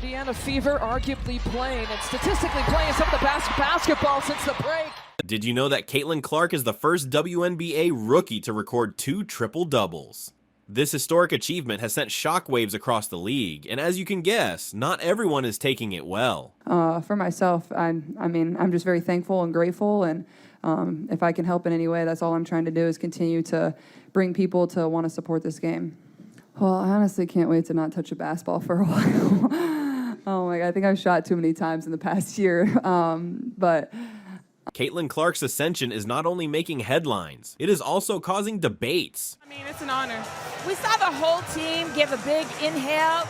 Indiana Fever arguably playing and statistically playing some of the best basketball since the break. Did you know that Caitlin Clark is the first WNBA rookie to record 2 triple-doubles? This historic achievement has sent shockwaves across the league, and as you can guess, not everyone is taking it well. For myself, I'm just very thankful and grateful, and if I can help in any way, that's all I'm trying to do is continue to bring people to want to support this game. Well, I honestly can't wait to not touch a basketball for a while. Oh my God, I think I've shot too many times in the past year, but... Caitlin Clark's ascension is not only making headlines, it is also causing debates. I mean, it's an honor. We saw the whole team give a big inhale,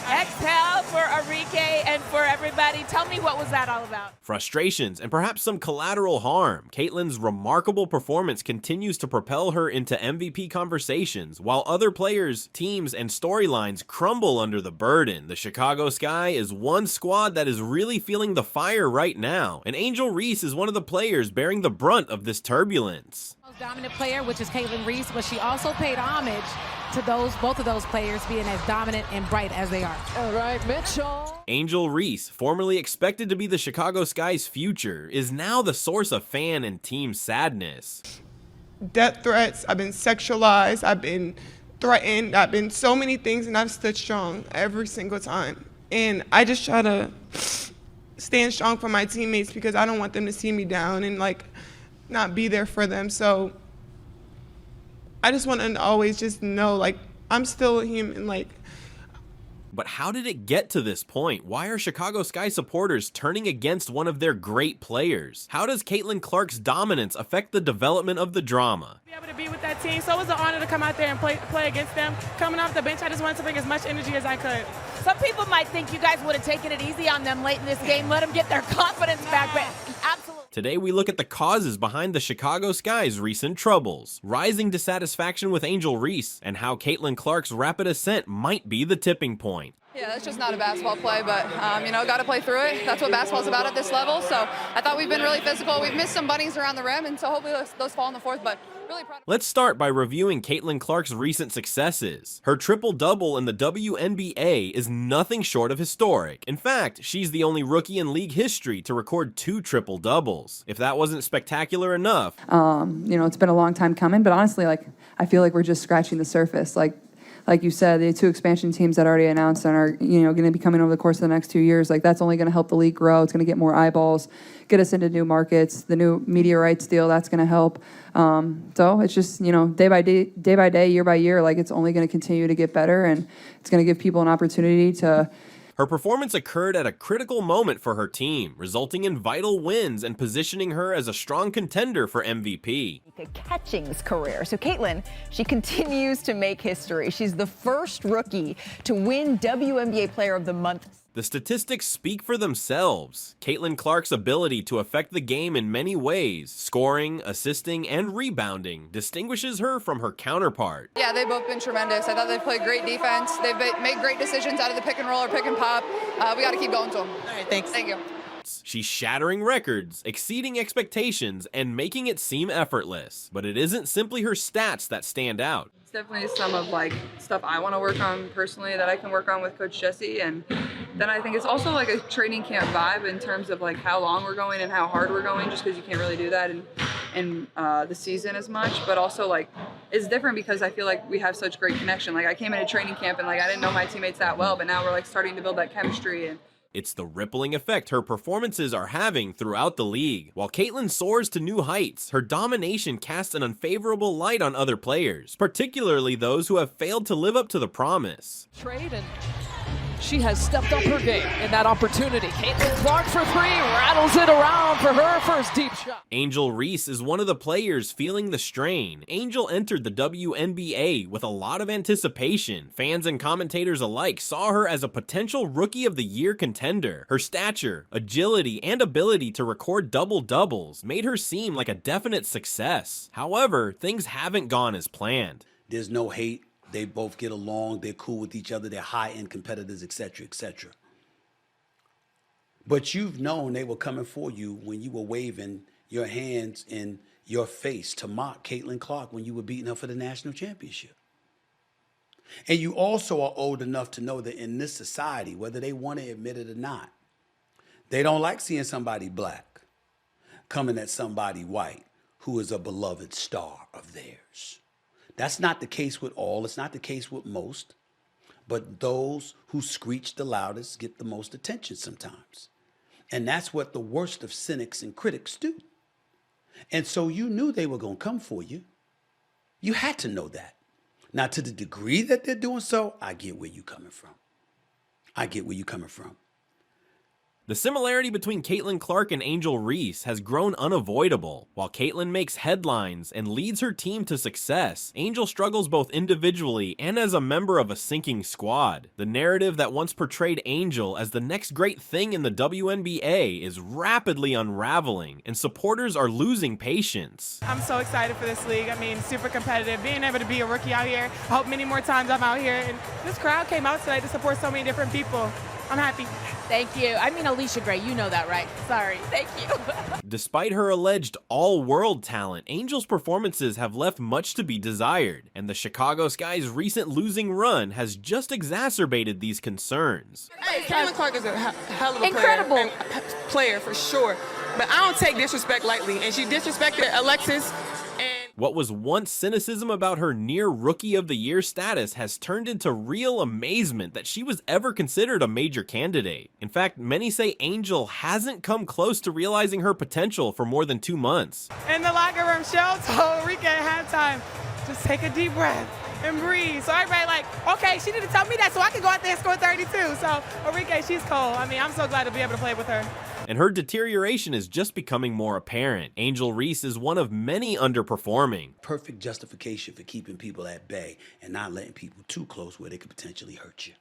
exhale for Enrique and for everybody. Tell me, what was that all about? Frustrations and perhaps some collateral harm. Caitlin's remarkable performance continues to propel her into MVP conversations, while other players, teams, and storylines crumble under the burden. The Chicago Sky is one squad that is really feeling the fire right now, and Angel Reese is one of the players bearing the brunt of this turbulence. Dominant player, which is Caitlin Reese, but she also paid homage to both of those players being as dominant and bright as they are. All right, Mitchell. Angel Reese, formerly expected to be the Chicago Sky's future, is now the source of fan and team sadness. Death threats, I've been sexualized, I've been threatened, I've been so many things, and I've stood strong every single time. And I just try to stand strong for my teammates because I don't want them to see me down and not be there for them. So I just want to always just know, I'm still a human, But how did it get to this point? Why are Chicago Sky supporters turning against one of their great players? How does Caitlin Clark's dominance affect the development of the drama? Be able to be with that team, so it was an honor to come out there and play against them. Coming off the bench, I just wanted to bring as much energy as I could. Some people might think you guys would have taken it easy on them late in this game, let them get their confidence back, but absolutely. Today we look at the causes behind the Chicago Sky's recent troubles, rising dissatisfaction with Angel Reese, and how Caitlin Clark's rapid ascent might be the tipping point. Yeah, that's just not a basketball play, but, got to play through it. That's what basketball's about at this level, so I thought we've been really physical. We've missed some bunnies around the rim, and so hopefully those fall in the fourth, but really proud. Let's start by reviewing Caitlin Clark's recent successes. Her triple-double in the WNBA is nothing short of historic. In fact, she's the only rookie in league history to record 2 triple-doubles. If that wasn't spectacular enough... It's been a long time coming, but honestly, I feel like we're just scratching the surface. Like you said, the 2 expansion teams that already announced and are, going to be coming over the course of the next 2 years, that's only going to help the league grow. It's going to get more eyeballs, get us into new markets. The new media rights deal, that's going to help. So it's just, day by day, year by year, it's only going to continue to get better, and it's going to give people an opportunity to... Her performance occurred at a critical moment for her team, resulting in vital wins and positioning her as a strong contender for MVP. Catching's career. So Caitlin, she continues to make history. She's the first rookie to win WNBA Player of the Month. The statistics speak for themselves. Caitlin Clark's ability to affect the game in many ways, scoring, assisting, and rebounding, distinguishes her from her counterpart. Yeah, they've both been tremendous. I thought they played great defense. They've made great decisions out of the pick and roll or pick and pop. We got to keep going to them. All right, thanks. Thank you. She's shattering records, exceeding expectations, and making it seem effortless. But it isn't simply her stats that stand out. It's definitely some of stuff I want to work on personally that I can work on with Coach Jesse, and then I think it's also a training camp vibe in terms of how long we're going and how hard we're going, just because you can't really do that in the season as much. But also it's different because I feel like we have such great connection. I came into training camp and I didn't know my teammates that well, but now we're starting to build that chemistry. And it's the rippling effect her performances are having throughout the league. While Caitlin soars to new heights, her domination casts an unfavorable light on other players, particularly those who have failed to live up to the promise. Trade, and she has stepped up her game in that opportunity. Caitlin Clark for 3, rattles it around for her first deep shot. Angel Reese is one of the players feeling the strain. Angel entered the WNBA with a lot of anticipation. Fans and commentators alike saw her as a potential Rookie of the Year contender. Her stature, agility, and ability to record double-doubles made her seem like a definite success. However, things haven't gone as planned. There's no hate. They both get along. They're cool with each other. They're high-end competitors, etc., etc. But you've known they were coming for you when you were waving your hands in your face to mock Caitlin Clark when you were beating her for the national championship. And you also are old enough to know that in this society, whether they want to admit it or not, they don't like seeing somebody black coming at somebody white who is a beloved star of theirs. That's not the case with all. It's not the case with most. But those who screech the loudest get the most attention sometimes. And that's what the worst of cynics and critics do. And so you knew they were going to come for you. You had to know that. Now, to the degree that they're doing so, I get where you're coming from. I get where you're coming from. The similarity between Caitlin Clark and Angel Reese has grown unavoidable. While Caitlin makes headlines and leads her team to success, Angel struggles both individually and as a member of a sinking squad. The narrative that once portrayed Angel as the next great thing in the WNBA is rapidly unraveling, and supporters are losing patience. I'm so excited for this league. I mean, super competitive. Being able to be a rookie out here, I hope many more times I'm out here. And this crowd came out tonight to support so many different people. I'm happy. Thank you. I mean, Alicia Gray, you know that, right? Sorry. Thank you. Despite her alleged all-world talent, Angel's performances have left much to be desired, and the Chicago Sky's recent losing run has just exacerbated these concerns. Hey, Caitlin Clark is a hell of a Incredible. player for sure. But I don't take disrespect lightly. And she disrespected Alexis. What was once cynicism about her near Rookie of the Year status has turned into real amazement that she was ever considered a major candidate. In fact, many say Angel hasn't come close to realizing her potential for more than 2 months. In the locker room, Shell told Rika at halftime, just take a deep breath and breathe. So everybody like, okay, she didn't tell me that so I can go out there and score 32. So Enrique, she's cold. I mean, I'm so glad to be able to play with her. And her deterioration is just becoming more apparent. Angel Reese is one of many underperforming. Perfect justification for keeping people at bay and not letting people too close where they could potentially hurt you.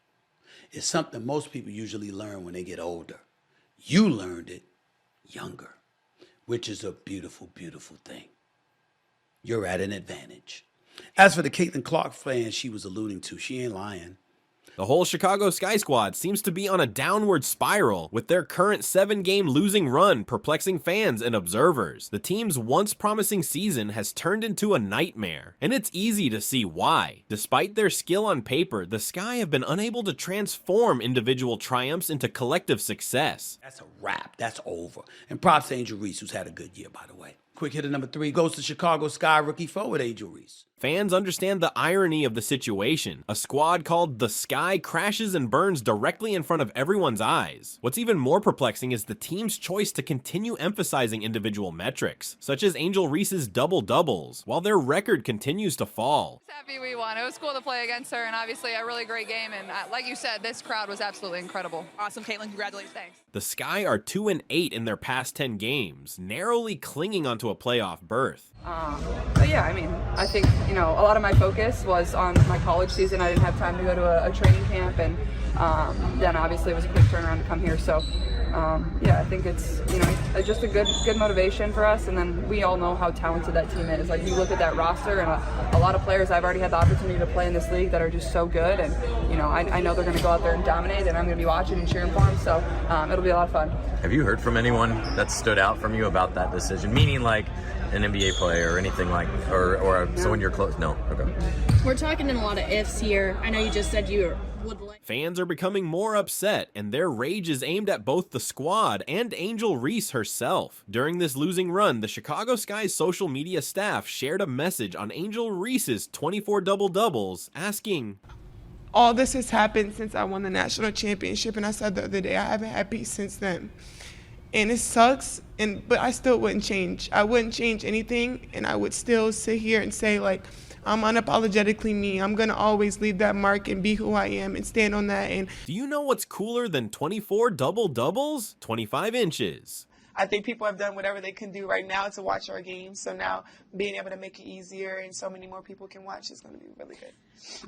It's something most people usually learn when they get older. You learned it younger, which is a beautiful, beautiful thing. You're at an advantage. As for the Caitlin Clark fan she was alluding to, she ain't lying. The whole Chicago Sky squad seems to be on a downward spiral, with their current 7-game losing run perplexing fans and observers. The team's once promising season has turned into a nightmare, and it's easy to see why. Despite their skill on paper, the Sky have been unable to transform individual triumphs into collective success. That's a wrap. That's over. And props to Angel Reese, who's had a good year, by the way. Quick hitter number 3 goes to Chicago Sky rookie forward Angel Reese. Fans understand the irony of the situation. A squad called the Sky crashes and burns directly in front of everyone's eyes. What's even more perplexing is the team's choice to continue emphasizing individual metrics, such as Angel Reese's double-doubles, while their record continues to fall. Happy we won. It was cool to play against her, and obviously a really great game. And like you said, this crowd was absolutely incredible. Awesome, Caitlin. Congratulations. Thanks. The Sky are 2-8 in their past 10 games, narrowly clinging onto a playoff berth. But yeah, I mean, I think, you know, a lot of my focus was on my college season. I didn't have time to go to a training camp, and then obviously it was a quick turnaround to come here. So yeah, I think it's, you know, just a good motivation for us. And then we all know how talented that team is. Like, you look at that roster, and a lot of players I've already had the opportunity to play in this league that are just so good. And, you know, I know they're going to go out there and dominate, and I'm going to be watching and cheering for them. So it'll be a lot of fun. Have you heard from anyone that stood out from you about that decision? Meaning like an NBA player or anything like, or someone you're close? No. Okay. We're talking in a lot of ifs here. I know you just said you would like. Fans are becoming more upset, and their rage is aimed at both the squad and Angel Reese herself. During this losing run, the Chicago Sky's social media staff shared a message on Angel Reese's 24 double-doubles, asking, All this has happened since I won the national championship, and I said the other day, I haven't had peace since then. And it sucks, but I still wouldn't change. I wouldn't change anything, and I would still sit here and say, like, I'm unapologetically me. I'm going to always leave that mark and be who I am and stand on that. And do you know what's cooler than 24 double-doubles? 25 inches. I think people have done whatever they can do right now to watch our games. So now being able to make it easier and so many more people can watch is going to be really good.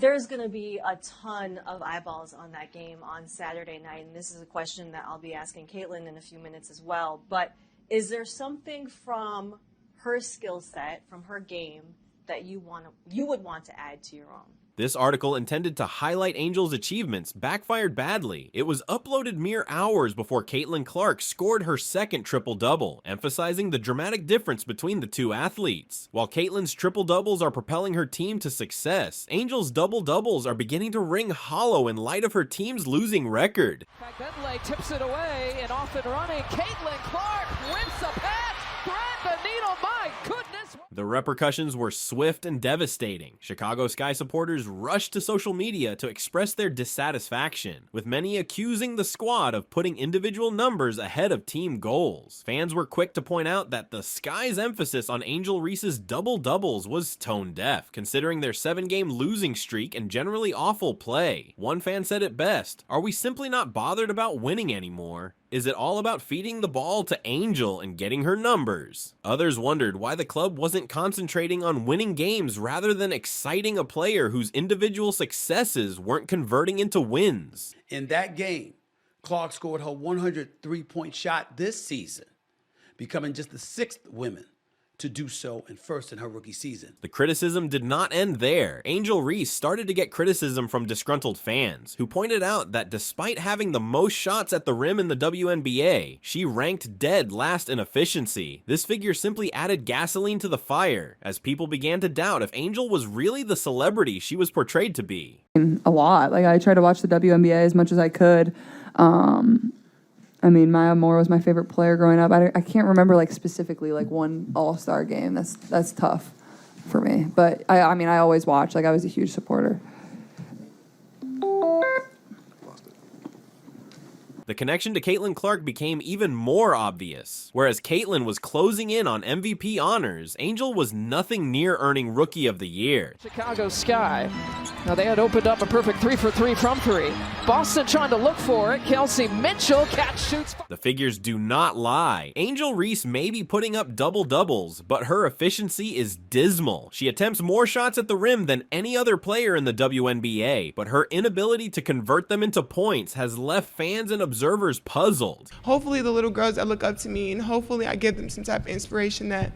There's going to be a ton of eyeballs on that game on Saturday night, and this is a question that I'll be asking Caitlin in a few minutes as well. But is there something from her skill set, from her game, that you would want to add to your own? This article, intended to highlight Angel's achievements, backfired badly. It was uploaded mere hours before Caitlin Clark scored her second triple-double, emphasizing the dramatic difference between the two athletes. While Caitlin's triple-doubles are propelling her team to success, Angel's double-doubles are beginning to ring hollow in light of her team's losing record. Bentley tips it away and off and running. Caitlin Clark wins the pass, thread the needle, my goodness. The repercussions were swift and devastating. Chicago Sky supporters rushed to social media to express their dissatisfaction, with many accusing the squad of putting individual numbers ahead of team goals. Fans were quick to point out that the Sky's emphasis on Angel Reese's double-doubles was tone-deaf, considering their 7-game losing streak and generally awful play. One fan said it best, "Are we simply not bothered about winning anymore? Is it all about feeding the ball to Angel and getting her numbers?" Others wondered why the club wasn't concentrating on winning games rather than exciting a player whose individual successes weren't converting into wins. In that game, Clark scored her 103-point shot this season, becoming just the 6th woman to do so and first in her rookie season. The criticism did not end there. Angel Reese started to get criticism from disgruntled fans, who pointed out that despite having the most shots at the rim in the WNBA, she ranked dead last in efficiency. This figure simply added gasoline to the fire, as people began to doubt if Angel was really the celebrity she was portrayed to be. A lot. Like, I tried to watch the WNBA as much as I could. I mean, Maya Moore was my favorite player growing up. I can't remember, like, specifically, like, one all-star game. That's tough for me. But, I mean, I always watched. Like, I was a huge supporter. The connection to Caitlin Clark became even more obvious. Whereas Caitlin was closing in on MVP honors, Angel was nothing near earning Rookie of the Year. Chicago Sky. Now they had opened up a perfect 3 for 3 from 3. Boston trying to look for it. Kelsey Mitchell catch shoots. The figures do not lie. Angel Reese may be putting up double-doubles, but her efficiency is dismal. She attempts more shots at the rim than any other player in the WNBA, but her inability to convert them into points has left fans and observers puzzled. Hopefully the little girls that look up to me, and hopefully I give them some type of inspiration that,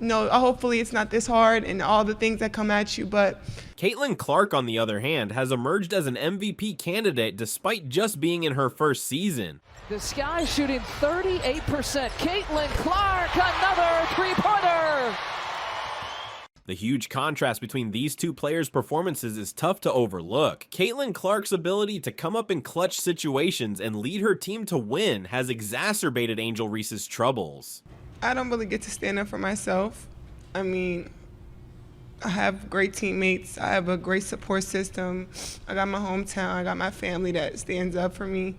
hopefully it's not this hard and all the things that come at you, but... Caitlin Clark, on the other hand, has emerged as an MVP candidate despite just being in her first season. The Sky shooting 38%. Caitlin Clark, another three-pointer! The huge contrast between these two players' performances is tough to overlook. Caitlin Clark's ability to come up in clutch situations and lead her team to win has exacerbated Angel Reese's troubles. I don't really get to stand up for myself. I mean, I have great teammates. I have a great support system. I got my hometown. I got my family that stands up for me.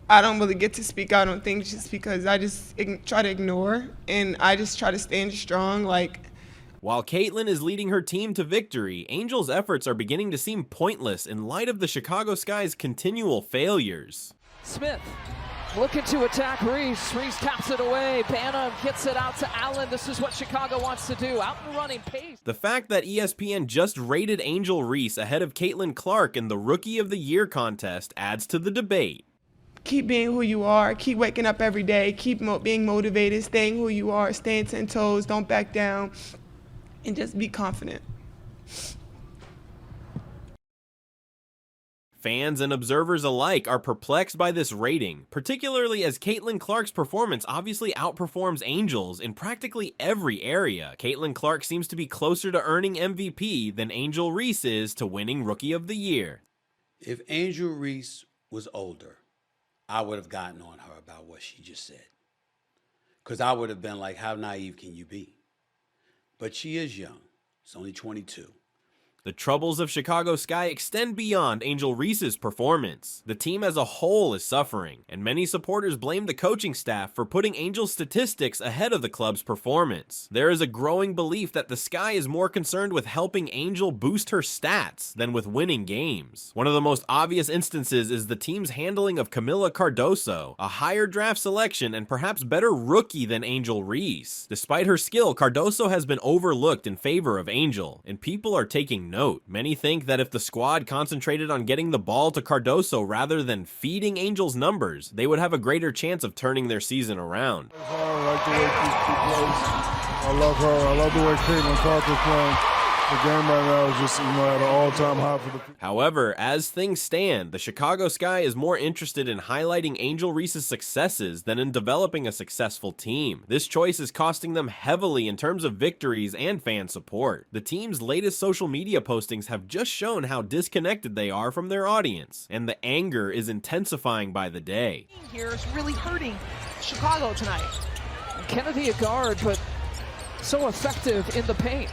I don't really get to speak out on things just because I just try to ignore, and I just try to stand strong. While Caitlin is leading her team to victory, Angel's efforts are beginning to seem pointless in light of the Chicago Sky's continual failures. Smith looking to attack Reese. Reese taps it away. Banham gets it out to Allen. This is what Chicago wants to do. Out and running pace. The fact that ESPN just rated Angel Reese ahead of Caitlin Clark in the Rookie of the Year contest adds to the debate. Keep being who you are. Keep waking up every day. Keep being motivated. Staying who you are. Staying 10 toes. Don't back down. And just be confident. Fans and observers alike are perplexed by this rating, particularly as Caitlin Clark's performance obviously outperforms Angel's in practically every area. Caitlin Clark seems to be closer to earning MVP than Angel Reese is to winning Rookie of the Year. If Angel Reese was older, I would have gotten on her about what she just said. Because I would have been like, how naive can you be? But she is young. She's only 22. The troubles of Chicago Sky extend beyond Angel Reese's performance. The team as a whole is suffering, and many supporters blame the coaching staff for putting Angel's statistics ahead of the club's performance. There is a growing belief that the Sky is more concerned with helping Angel boost her stats than with winning games. One of the most obvious instances is the team's handling of Camila Cardoso, a higher draft selection and perhaps better rookie than Angel Reese. Despite her skill, Cardoso has been overlooked in favor of Angel, and people are taking note. Many think that if the squad concentrated on getting the ball to Cardoso rather than feeding Angel's numbers, they would have a greater chance of turning their season around. I like the way she plays. I love her. I love the way Caitlin Clark is playing. The game right now is just, at an all-time high for the. However, as things stand, the Chicago Sky is more interested in highlighting Angel Reese's successes than in developing a successful team. This choice is costing them heavily in terms of victories and fan support. The team's latest social media postings have just shown how disconnected they are from their audience, and the anger is intensifying by the day. Here is really hurting Chicago tonight. Kennedy a guard, but so effective in the paint.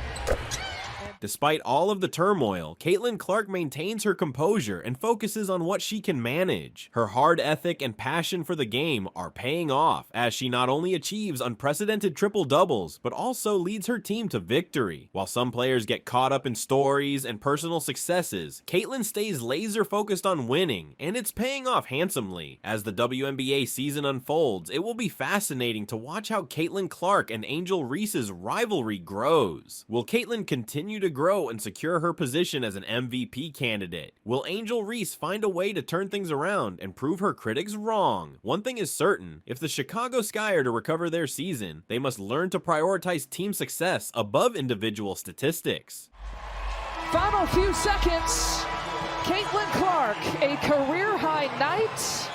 Despite all of the turmoil, Caitlin Clark maintains her composure and focuses on what she can manage. Her hard ethic and passion for the game are paying off, as she not only achieves unprecedented triple-doubles, but also leads her team to victory. While some players get caught up in stories and personal successes, Caitlin stays laser-focused on winning, and it's paying off handsomely. As the WNBA season unfolds, it will be fascinating to watch how Caitlin Clark and Angel Reese's rivalry grows. Will Caitlin continue to grow and secure her position as an MVP candidate? Will Angel Reese find a way to turn things around and prove her critics wrong? One thing is certain, if the Chicago Sky are to recover their season, they must learn to prioritize team success above individual statistics. Final few seconds. Caitlin Clark, a career-high night.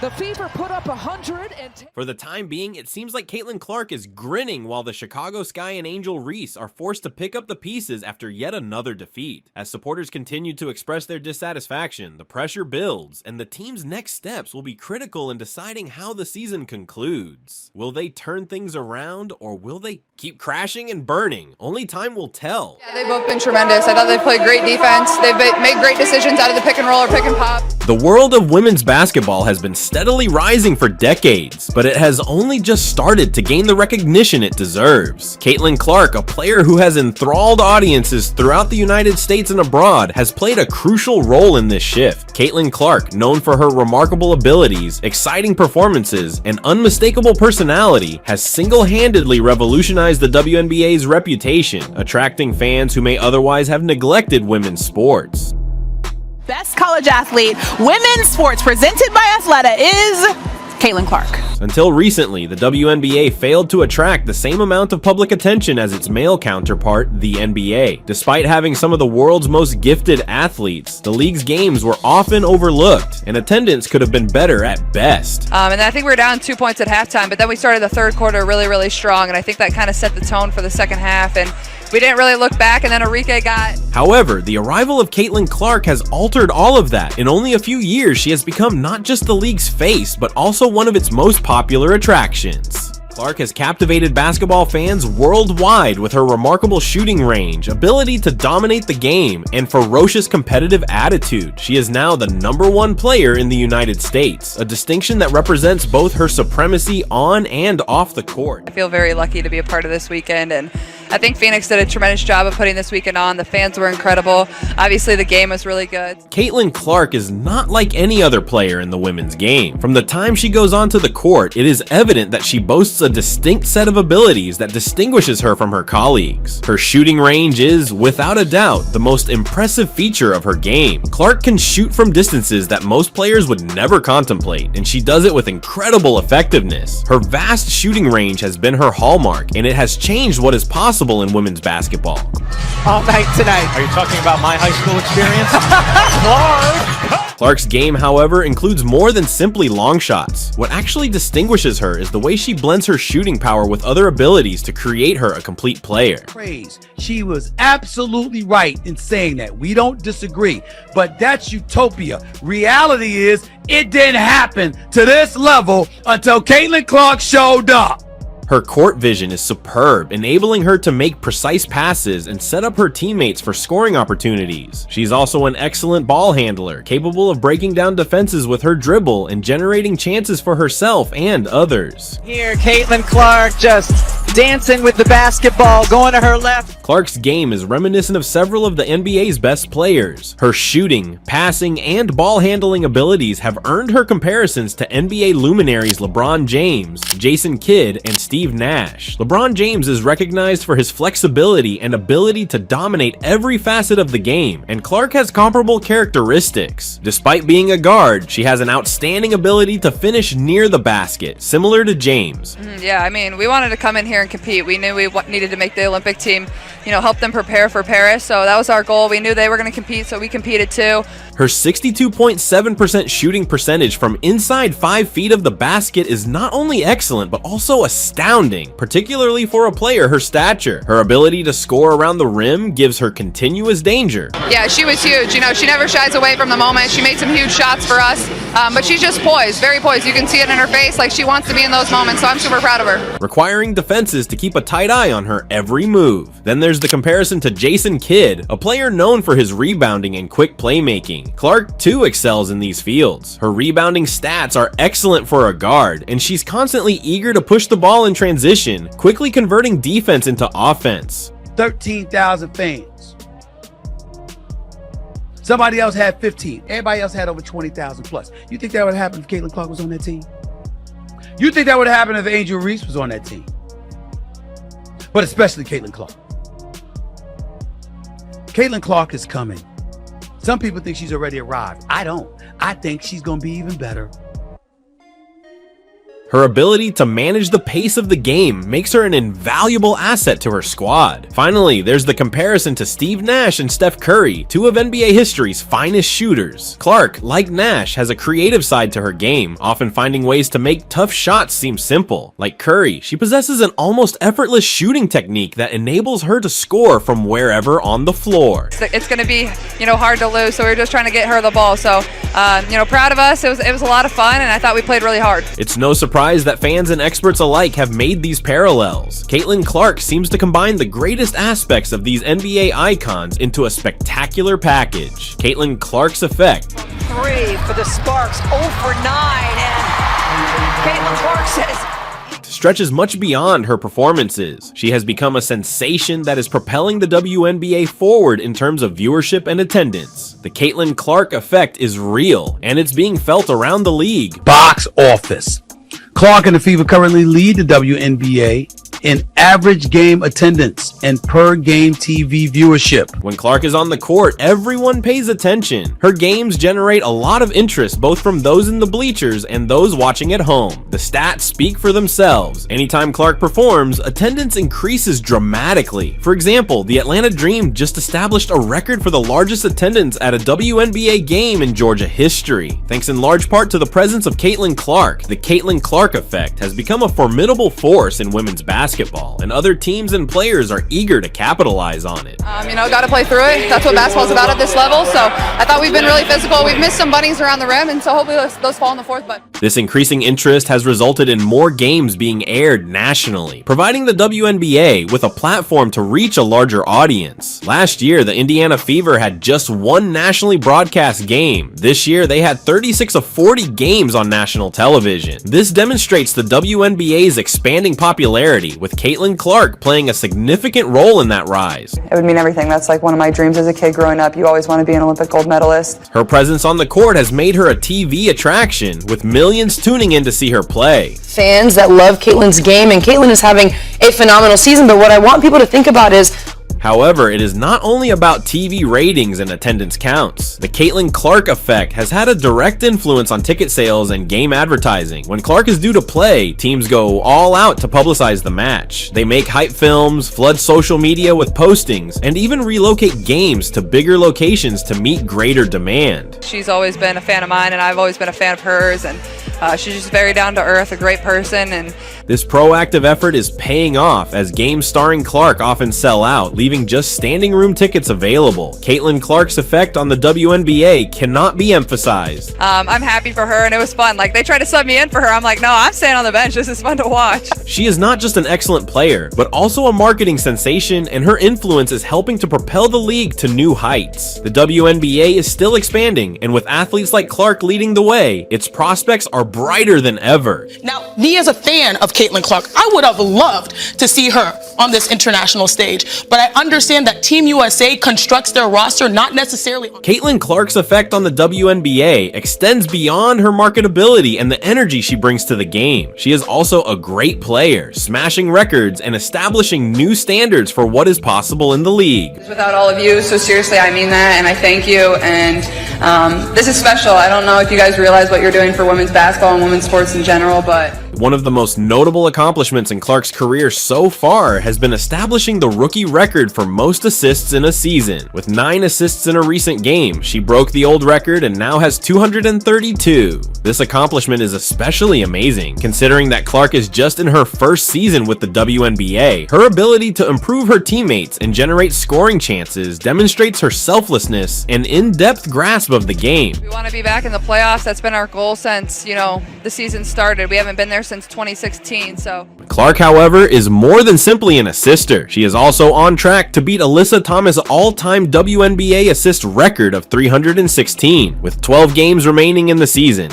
The Fever put up 110. For the time being, it seems like Caitlin Clark is grinning while the Chicago Sky and Angel Reese are forced to pick up the pieces after yet another defeat. As supporters continue to express their dissatisfaction, the pressure builds, and the team's next steps will be critical in deciding how the season concludes. Will they turn things around, or will they keep crashing and burning? Only time will tell. Yeah, they've both been tremendous. I thought they played great defense. They've made great decisions out of the pick and roll or pick and pop. The world of women's basketball has been steadily rising for decades, but it has only just started to gain the recognition it deserves. Caitlin Clark, a player who has enthralled audiences throughout the United States and abroad, has played a crucial role in this shift. Caitlin Clark, known for her remarkable abilities, exciting performances, and unmistakable personality, has single-handedly revolutionized the WNBA's reputation, attracting fans who may otherwise have neglected women's sports. Best college athlete, women's sports presented by Athleta is Caitlin Clark. Until recently, the WNBA failed to attract the same amount of public attention as its male counterpart, the NBA. Despite having some of the world's most gifted athletes, the league's games were often overlooked, and attendance could have been better at best. And I think we were down 2 points at halftime, but then we started the third quarter really, really strong, and I think that kind of set the tone for the second half, and we didn't really look back, and then Enrique got... However, the arrival of Caitlin Clark has altered all of that. In only a few years, she has become not just the league's face, but also one of its most popular attractions. Clark has captivated basketball fans worldwide with her remarkable shooting range, ability to dominate the game, and ferocious competitive attitude. She is now the #1 player in the United States, a distinction that represents both her supremacy on and off the court. I feel very lucky to be a part of this weekend, and I think Phoenix did a tremendous job of putting this weekend on. The fans were incredible. Obviously, the game was really good. Caitlin Clark is not like any other player in the women's game. From the time she goes onto the court, it is evident that she boasts a distinct set of abilities that distinguishes her from her colleagues. Her shooting range is, without a doubt, the most impressive feature of her game. Clark can shoot from distances that most players would never contemplate, and she does it with incredible effectiveness. Her vast shooting range has been her hallmark, and it has changed what is possible in women's basketball. All night tonight. Are you talking about my high school experience? Clark's game, however, includes more than simply long shots. What actually distinguishes her is the way she blends her shooting power with other abilities to create her a complete player. Praise. She was absolutely right in saying that. We don't disagree, but that's utopia. Reality is it didn't happen to this level until Caitlin Clark showed up. Her court vision is superb, enabling her to make precise passes and set up her teammates for scoring opportunities. She's also an excellent ball handler, capable of breaking down defenses with her dribble and generating chances for herself and others. Here, Caitlin Clark just dancing with the basketball, going to her left. Clark's game is reminiscent of several of the NBA's best players. Her shooting, passing, and ball handling abilities have earned her comparisons to NBA luminaries LeBron James, Jason Kidd, and Steve Nash. LeBron James is recognized for his flexibility and ability to dominate every facet of the game, and Clark has comparable characteristics. Despite being a guard, she has an outstanding ability to finish near the basket, similar to James. Yeah, I mean, we wanted to come in here here and compete. We knew we needed to make the Olympic team, help them prepare for Paris. So that was our goal. We knew they were going to compete, so we competed too. Her 62.7% shooting percentage from inside 5 feet of the basket is not only excellent, but also astounding, particularly for a player her stature. Her ability to score around the rim gives her continuous danger. Yeah, she was huge. She never shies away from the moment. She made some huge shots for us, but she's just poised, very poised. You can see it in her face, like she wants to be in those moments, so I'm super proud of her. Requiring defenses to keep a tight eye on her every move. Then there's the comparison to Jason Kidd, a player known for his rebounding and quick playmaking. Clark too excels in these fields. Her rebounding stats are excellent for a guard, and she's constantly eager to push the ball in transition, quickly converting defense into offense. 13,000 fans. Somebody else had 15. Everybody else had over 20,000 plus. You think that would happen if Caitlin Clark was on that team? You think that would happen if Angel Reese was on that team? But especially Caitlin Clark. Caitlin Clark is coming. Some people think she's already arrived. I don't. I think she's going to be even better. Her ability to manage the pace of the game makes her an invaluable asset to her squad. Finally, there's the comparison to Steve Nash and Steph Curry, two of NBA history's finest shooters. Clark, like Nash, has a creative side to her game, often finding ways to make tough shots seem simple. Like Curry, she possesses an almost effortless shooting technique that enables her to score from wherever on the floor. It's going to be, hard to lose, so we're just trying to get her the ball. So, proud of us. It was a lot of fun, and I thought we played really hard. It's no surprise that fans and experts alike have made these parallels. Caitlin Clark seems to combine the greatest aspects of these NBA icons into a spectacular package. Caitlin Clark's effect. 3 for the Sparks, 0 for 9, and Caitlin Clark says stretches much beyond her performances. She has become a sensation that is propelling the WNBA forward in terms of viewership and attendance. The Caitlin Clark effect is real, and it's being felt around the league. Box office. Clark and the Fever currently lead the WNBA in average game attendance and per game TV viewership. When Clark is on the court, everyone pays attention. Her games generate a lot of interest both from those in the bleachers and those watching at home. The stats speak for themselves. Anytime Clark performs, attendance increases dramatically. For example, the Atlanta Dream just established a record for the largest attendance at a WNBA game in Georgia history, thanks in large part to the presence of Caitlin Clark. The Caitlin Clark effect has become a formidable force in women's basketball, and other teams and players are eager to capitalize on it. Got to play through it. That's what basketball's about at this level. So I thought we've been really physical. We've missed some bunnies around the rim, and so hopefully those fall in the fourth. But this increasing interest has resulted in more games being aired nationally, providing the WNBA with a platform to reach a larger audience. Last year, the Indiana Fever had just one nationally broadcast game. This year, they had 36 of 40 games on national television. This demonstrates the WNBA's expanding popularity, with Caitlin Clark playing a significant role in that rise. It would mean everything. That's like one of my dreams as a kid growing up. You always want to be an Olympic gold medalist. Her presence on the court has made her a TV attraction, with millions tuning in to see her play. Fans that love Caitlin's game, and Caitlin is having a phenomenal season, but what I want people to think about is However, it is not only about TV ratings and attendance counts. The Caitlin Clark effect has had a direct influence on ticket sales and game advertising. When Clark is due to play, teams go all out to publicize the match. They make hype films, flood social media with postings, and even relocate games to bigger locations to meet greater demand. She's always been a fan of mine, and I've always been a fan of hers, and she's just very down to earth, a great person. And this proactive effort is paying off, as games starring Clark often sell out, leaving just standing room tickets available. Caitlin Clark's effect on the WNBA cannot be emphasized. I'm happy for her, and it was fun. Like, they tried to sub me in for her. I'm like, no, I'm staying on the bench. This is fun to watch. She is not just an excellent player, but also a marketing sensation, and her influence is helping to propel the league to new heights. The WNBA is still expanding, and with athletes like Clark leading the way, its prospects are brighter than ever. Now, me as a fan of Caitlin Clark, I would have loved to see her on this international stage, but I understand that Team USA constructs their roster not necessarily. Caitlin Clark's effect on the WNBA extends beyond her marketability and the energy she brings to the game. She is also a great player, smashing records and establishing new standards for what is possible in the league. Without all of you, so seriously, I mean that, and I thank you, and this is special. I don't know if you guys realize what you're doing for women's basketball and women's sports in general, but One of the most notable accomplishments in Clark's career so far has been establishing the rookie record for most assists in a season. With 9 assists in a recent game, she broke the old record and now has 232. This accomplishment is especially amazing, considering that Clark is just in her first season with the WNBA. Her ability to improve her teammates and generate scoring chances demonstrates her selflessness and in-depth grasp of the game. We want to be back in the playoffs. That's been our goal since, the season started. We haven't been there since 2016, so. Clark, however, is more than simply an assister. She is also on track to beat Alyssa Thomas' all-time WNBA assist record of 316, with 12 games remaining in the season.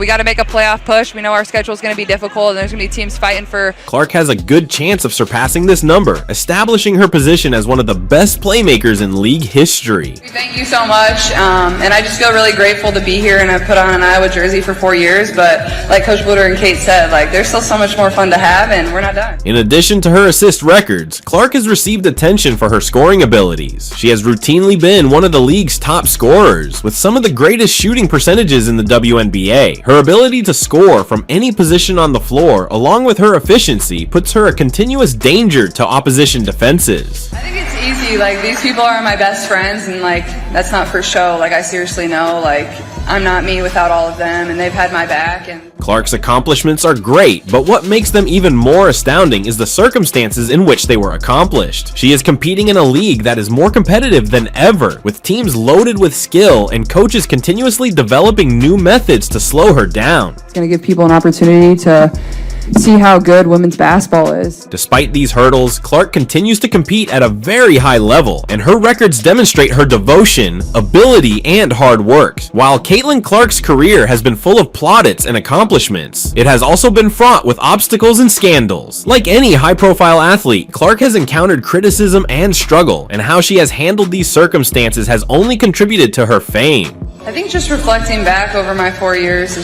We got to make a playoff push. We know our schedule is going to be difficult, and there's going to be teams fighting for. Clark has a good chance of surpassing this number, establishing her position as one of the best playmakers in league history. Thank you so much, and I just feel really grateful to be here, and I've put on an Iowa jersey for 4 years, but like Coach Bluder and Kate said, there's still so much more fun to have, and we're not done. In addition to her assist records, Clark has received attention for her scoring abilities. She has routinely been one of the league's top scorers, with some of the greatest shooting percentages in the WNBA. Her ability to score from any position on the floor, along with her efficiency, puts her a continuous danger to opposition defenses. I think it's easy. These people are my best friends, and that's not for show. I seriously know, I'm not me without all of them, and they've had my back. And Clark's accomplishments are great, but what makes them even more astounding is the circumstances in which they were accomplished. She is competing in a league that is more competitive than ever, with teams loaded with skill and coaches continuously developing new methods to slow her down. It's going to give people an opportunity to see how good women's basketball is. Despite these hurdles, Clark continues to compete at a very high level, and her records demonstrate her devotion, ability, and hard work. While Caitlin Clark's career has been full of plaudits and accomplishments, it has also been fraught with obstacles and scandals. Like any high-profile athlete, Clark has encountered criticism and struggle, and how she has handled these circumstances has only contributed to her fame. I think just reflecting back over my 4 years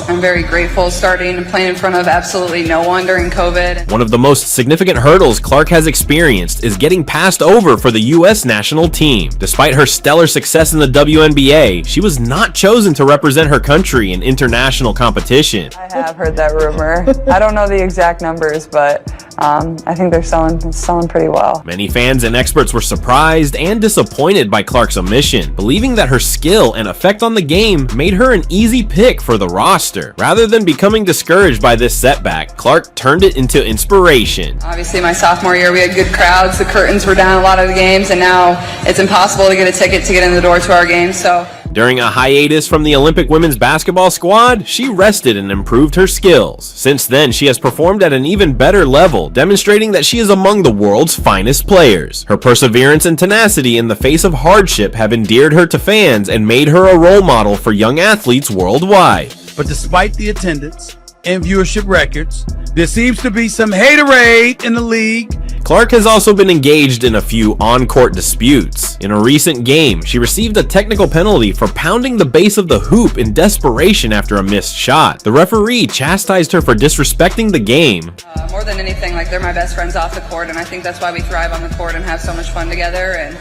I'm very grateful, starting and playing in front of absolutely no one during COVID. One of the most significant hurdles Clark has experienced is getting passed over for the U.S. national team. Despite her stellar success in the WNBA, she was not chosen to represent her country in international competition. I have heard that rumor. I don't know the exact numbers, but I think they're selling pretty well. Many fans and experts were surprised and disappointed by Clark's omission, believing that her skill and effect on the game made her an easy pick for the roster. Rather than becoming discouraged by this setback, Clark turned it into inspiration. Obviously, my sophomore year, we had good crowds. The curtains were down a lot of the games, and now it's impossible to get a ticket to get in the door to our games. So during a hiatus from the Olympic women's basketball squad, she rested and improved her skills. Since then, she has performed at an even better level, demonstrating that she is among the world's finest players. Her perseverance and tenacity in the face of hardship have endeared her to fans and made her a role model for young athletes worldwide. But despite the attendance and viewership records, there seems to be some haterade in the league. Clark has also been engaged in a few on-court disputes. In a recent game, she received a technical penalty for pounding the base of the hoop in desperation after a missed shot. The referee chastised her for disrespecting the game. More than anything, they're my best friends off the court, and I think that's why we thrive on the court and have so much fun together. And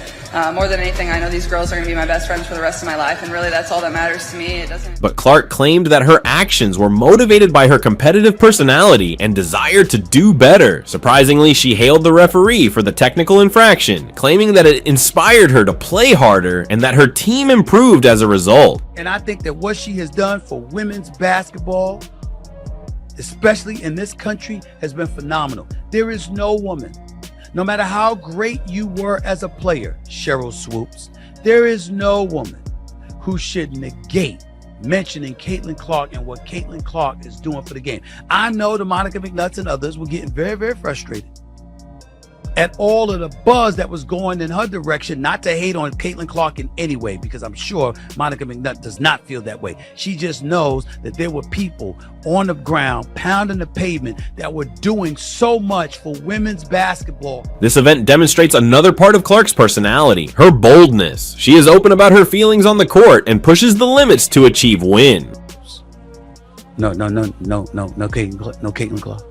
more than anything, I know these girls are going to be my best friends for the rest of my life, and really that's all that matters to me. But Clark claimed that her actions were motivated by her competitive personality and desire to do better. Surprisingly, she hailed the referee for the technical infraction, claiming that it inspired her to play harder and that her team improved as a result. And I think that what she has done for women's basketball, especially in this country, has been phenomenal. There is no woman, no matter how great you were as a player, Cheryl Swoops, there is no woman who should negate mentioning Caitlin Clark and what Caitlin Clark is doing for the game. I know the Monica McNutts and others were getting very, very frustrated at all of the buzz that was going in her direction, not to hate on Caitlin Clark in any way, because I'm sure Monica McNutt does not feel that way. She just knows that there were people on the ground pounding the pavement that were doing so much for women's basketball. This event demonstrates another part of Clark's personality, her boldness. She is open about her feelings on the court and pushes the limits to achieve wins. No, Caitlin Clark.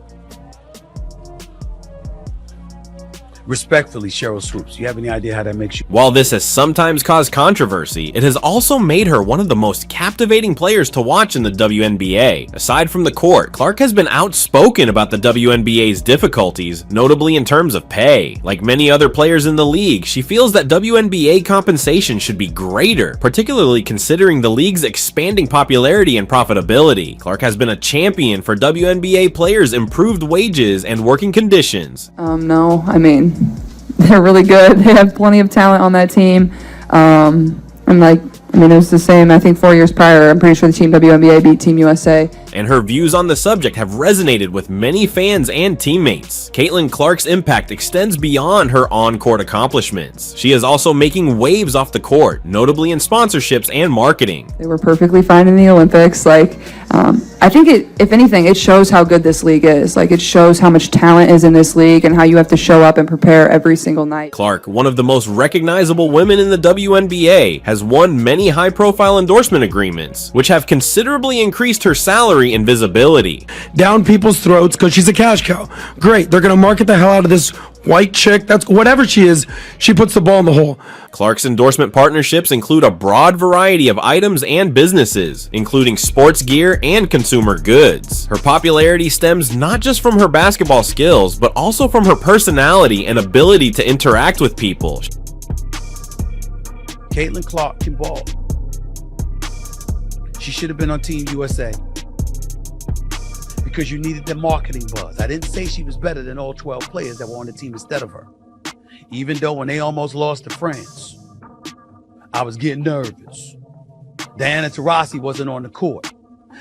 Respectfully, Cheryl Swoops, you have any idea how that makes you? While this has sometimes caused controversy, it has also made her one of the most captivating players to watch in the WNBA. Aside from the court, Clark has been outspoken about the WNBA's difficulties, notably in terms of pay. Like many other players in the league, she feels that WNBA compensation should be greater, particularly considering the league's expanding popularity and profitability. Clark has been a champion for WNBA players' improved wages and working conditions. No, I mean, they're really good. They have plenty of talent on that team. And like, I mean, it was the same, I think 4 years prior. I'm pretty sure the Team WNBA beat Team USA. And her views on the subject have resonated with many fans and teammates. Caitlin Clark's impact extends beyond her on-court accomplishments. She is also making waves off the court, notably in sponsorships and marketing. They were perfectly fine in the Olympics. Like, I think if anything, it shows how good this league is. Like, it shows how much talent is in this league and how you have to show up and prepare every single night. Clark, one of the most recognizable women in the WNBA, has won many high-profile endorsement agreements, which have considerably increased her salary and visibility. Down people's throats because she's a cash cow. Great, they're going to market the hell out of this white chick. That's whatever she is. She puts the ball in the hole. Clark's endorsement partnerships include a broad variety of items and businesses, including sports gear and consumer goods. Her popularity stems not just from her basketball skills, but also from her personality and ability to interact with people. Caitlin Clark can ball. She should have been on Team USA because you needed the marketing buzz. I didn't say she was better than all 12 players that were on the team instead of her. Even though when they almost lost to France, I was getting nervous. Diana Taurasi wasn't on the court.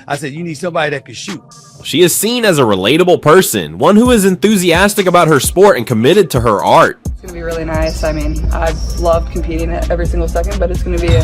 I said, you need somebody that can shoot. She is seen as a relatable person, one who is enthusiastic about her sport and committed to her art. It's going to be really nice. I mean, I've loved competing every single second, but it's going to be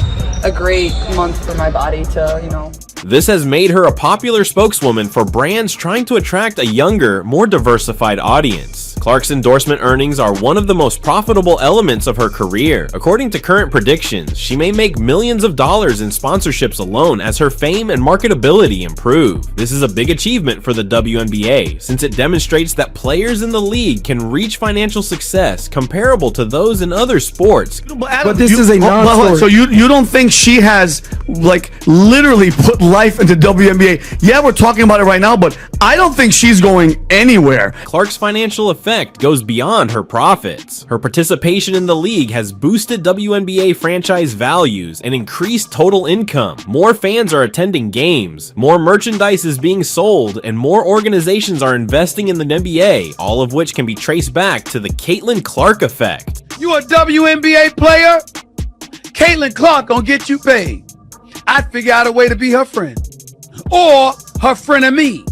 a great month for my body to, you know. This has made her a popular spokeswoman for brands trying to attract a younger, more diversified audience. Clark's endorsement earnings are one of the most profitable elements of her career. According to current predictions, she may make millions of dollars in sponsorships alone as her fame and marketability improve. This is a big achievement for the WNBA, since it demonstrates that players in the league can reach financial success comparable to those in other sports. But this is a non-story. So you don't think she has, like, literally put life into WNBA? Yeah, we're talking about it right now, but I don't think she's going anywhere. Clark's financial effect goes beyond her profits. Her participation in the league has boosted WNBA franchise values and increased total income. More fans are attending games, more merchandise is being sold, and more organizations are investing in the NBA, all of which can be traced back to the Caitlin Clark effect. You a WNBA player? Caitlin Clark gonna get you paid. I'd figure out a way to be her friend. Or her friend of me.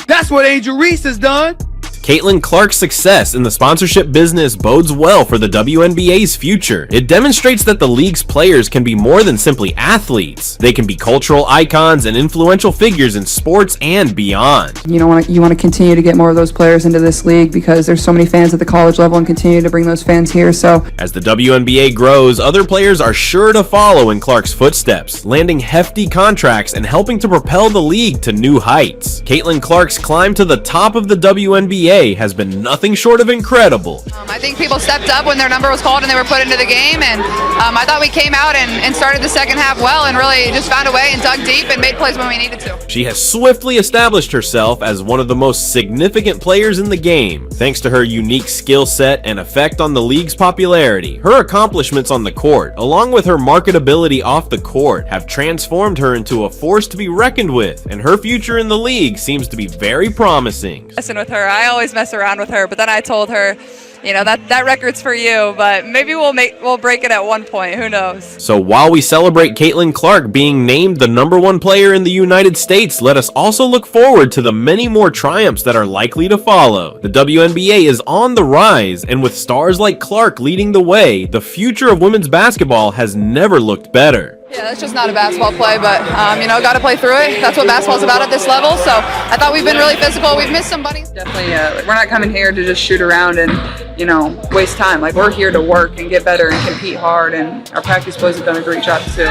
That's what Angel Reese has done. Caitlin Clark's success in the sponsorship business bodes well for the WNBA's future. It demonstrates that the league's players can be more than simply athletes. They can be cultural icons and influential figures in sports and beyond. You want to continue to get more of those players into this league because there's so many fans at the college level and continue to bring those fans here. So as the WNBA grows, other players are sure to follow in Clark's footsteps, landing hefty contracts and helping to propel the league to new heights. Caitlin Clark's climb to the top of the WNBA has been nothing short of incredible. I think people stepped up when their number was called and they were put into the game, and I thought we came out and started the second half well and really just found a way and dug deep and made plays when we needed to. She has swiftly established herself as one of the most significant players in the game. Thanks to her unique skill set and effect on the league's popularity, her accomplishments on the court, along with her marketability off the court, have transformed her into a force to be reckoned with, and her future in the league seems to be very promising. Messing with her, I always mess around with her, but then I told her, you know, that record's for you, but maybe we'll break it at one point. Who knows? So while we celebrate Caitlin Clark being named the #1 player in the United States, let us also look forward to the many more triumphs that are likely to follow. The WNBA is on the rise, and with stars like Clark leading the way, the future of women's basketball has never looked better. Yeah, that's just not a basketball play, but, you know, got to play through it. That's what basketball's about at this level, so I thought we've been really physical. We've missed some buddies. Definitely, we're not coming here to just shoot around and, you know, waste time. Like, we're here to work and get better and compete hard, and our practice boys have done a great job, too.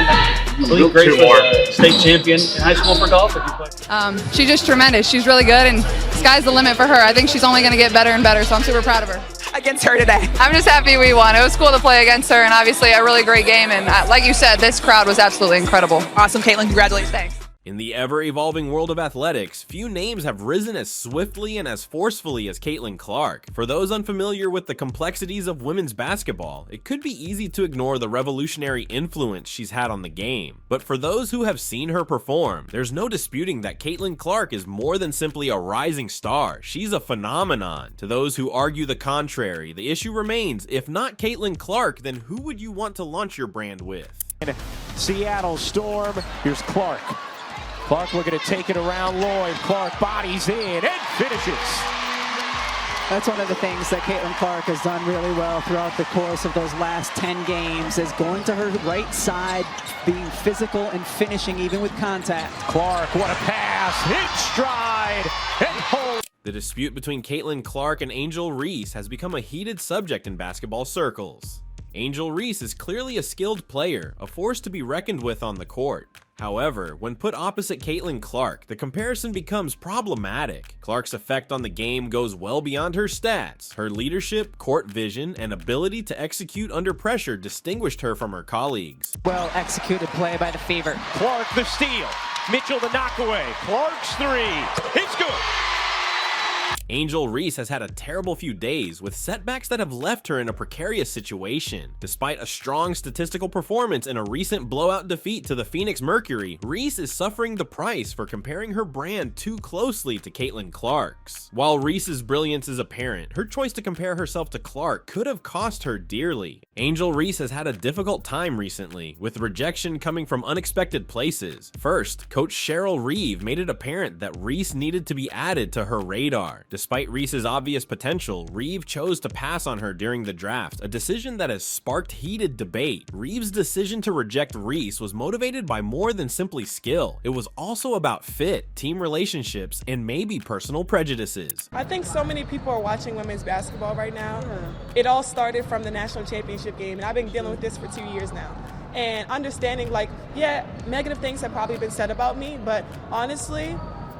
Real great for the state champion in high school for golf. If you play. She's just tremendous. She's really good, and sky's the limit for her. I think she's only going to get better and better, so I'm super proud of her. against her today? I'm just happy we won. It was cool to play against her, and obviously a really great game. And like you said, this crowd was absolutely incredible. Awesome, Caitlin. Congratulations. Thanks. In the ever-evolving world of athletics, few names have risen as swiftly and as forcefully as Caitlin Clark. For those unfamiliar with the complexities of women's basketball, it could be easy to ignore the revolutionary influence she's had on the game. But for those who have seen her perform, there's no disputing that Caitlin Clark is more than simply a rising star. She's a phenomenon. To those who argue the contrary, the issue remains, if not Caitlin Clark, then who would you want to launch your brand with? Seattle Storm, here's Clark. Clark looking to take it around Lloyd. Clark bodies in and finishes. That's one of the things that Caitlin Clark has done really well throughout the course of those last 10 games is going to her right side, being physical and finishing even with contact. Clark, what a pass, hit stride, and hold. The dispute between Caitlin Clark and Angel Reese has become a heated subject in basketball circles. Angel Reese is clearly a skilled player, a force to be reckoned with on the court. However, when put opposite Caitlin Clark, the comparison becomes problematic. Clark's effect on the game goes well beyond her stats. Her leadership, court vision, and ability to execute under pressure distinguished her from her colleagues. Well executed play by the Fever. Clark the steal, Mitchell the knockaway, Clark's three, it's good. Angel Reese has had a terrible few days, with setbacks that have left her in a precarious situation. Despite a strong statistical performance in a recent blowout defeat to the Phoenix Mercury, Reese is suffering the price for comparing her brand too closely to Caitlin Clark's. While Reese's brilliance is apparent, her choice to compare herself to Clark could have cost her dearly. Angel Reese has had a difficult time recently, with rejection coming from unexpected places. First, coach Cheryl Reeve made it apparent that Reese needed to be added to her radar. Despite Reese's obvious potential, Reeve chose to pass on her during the draft, a decision that has sparked heated debate. Reeve's decision to reject Reese was motivated by more than simply skill. It was also about fit, team relationships, and maybe personal prejudices. I think so many people are watching women's basketball right now. It all started from the national championship game, and I've been dealing with this for 2 years now. And understanding, like, yeah, negative things have probably been said about me, but honestly,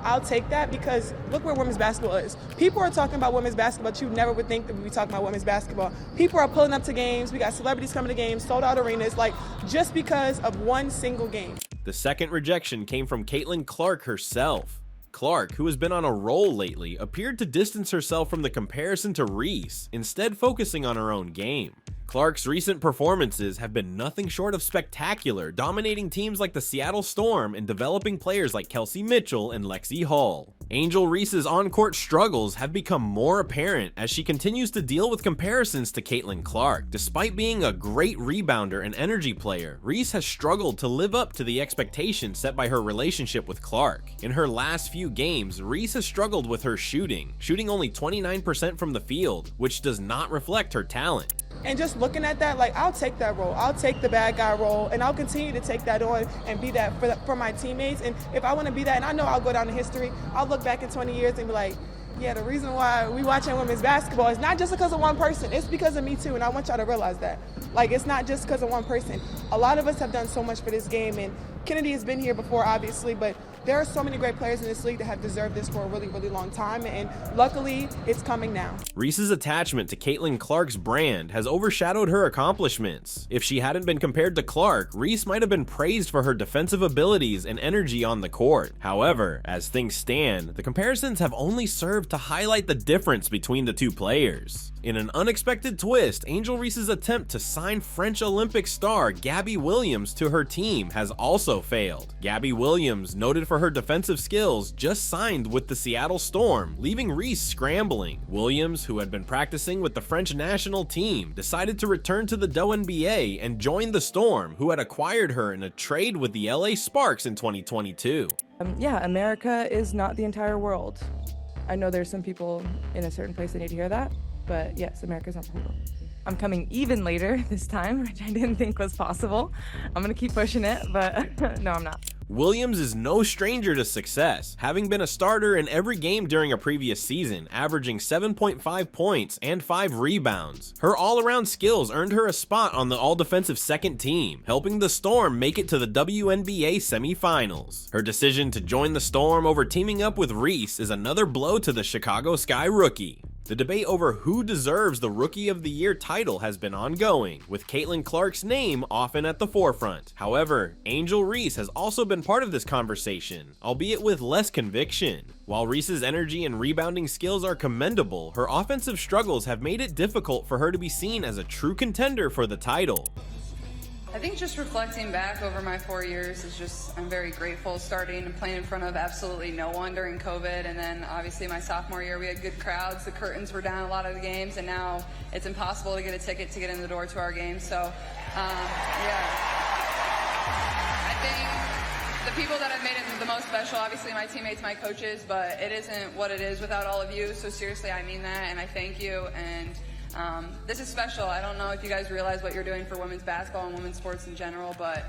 I'll take that because look where women's basketball is. People are talking about women's basketball, but you never would think that we'd be talking about women's basketball. People are pulling up to games. We got celebrities coming to games, sold out arenas, like just because of one single game. The second rejection came from Caitlin Clark herself. Clark, who has been on a roll lately, appeared to distance herself from the comparison to Reese, instead focusing on her own game. Clark's recent performances have been nothing short of spectacular, dominating teams like the Seattle Storm and developing players like Kelsey Mitchell and Lexi Hall. Angel Reese's on-court struggles have become more apparent as she continues to deal with comparisons to Caitlin Clark. Despite being a great rebounder and energy player, Reese has struggled to live up to the expectations set by her relationship with Clark. In her last few games, Reese has struggled with her shooting only 29% from the field, which does not reflect her talent. And just looking at that, like, I'll take that role. I'll take the bad guy role, and I'll continue to take that on and be that for my teammates. And if I want to be that, and I know I'll go down in history, I'll look back in 20 years and be like, yeah, the reason why we watching women's basketball is not just because of one person. It's because of me too, and I want y'all to realize that. Like, it's not just because of one person. A lot of us have done so much for this game, and Kennedy has been here before, obviously, but there are so many great players in this league that have deserved this for a really, really long time, and luckily, it's coming now. Reese's attachment to Caitlin Clark's brand has overshadowed her accomplishments. If she hadn't been compared to Clark, Reese might have been praised for her defensive abilities and energy on the court. However, as things stand, the comparisons have only served to highlight the difference between the two players. In an unexpected twist, Angel Reese's attempt to sign French Olympic star Gabby Williams to her team has also failed. Gabby Williams, noted for her defensive skills, just signed with the Seattle Storm, leaving Reese scrambling. Williams, who had been practicing with the French national team, decided to return to the WNBA and join the Storm, who had acquired her in a trade with the LA Sparks in 2022. Yeah, America is not the entire world. I know there's some people in a certain place that need to hear that, but yes, America's not the whole world. I'm coming even later this time, which I didn't think was possible. I'm gonna keep pushing it, but no, I'm not. Williams is no stranger to success, having been a starter in every game during a previous season, averaging 7.5 points and 5 rebounds. Her all-around skills earned her a spot on the all-defensive second team, helping the Storm make it to the WNBA semifinals. Her decision to join the Storm over teaming up with Reese is another blow to the Chicago Sky rookie. The debate over who deserves the Rookie of the Year title has been ongoing, with Caitlin Clark's name often at the forefront. However, Angel Reese has also been part of this conversation, albeit with less conviction. While Reese's energy and rebounding skills are commendable, her offensive struggles have made it difficult for her to be seen as a true contender for the title. I think just reflecting back over my 4 years is just, I'm very grateful starting and playing in front of absolutely no one during COVID. And then obviously my sophomore year, we had good crowds. The curtains were down a lot of the games, and now it's impossible to get a ticket to get in the door to our games. So, yeah. I think the people that have made it the most special, obviously my teammates, my coaches, but it isn't what it is without all of you. So seriously, I mean that, and I thank you. And this is special. I don't know if you guys realize what you're doing for women's basketball and women's sports in general, but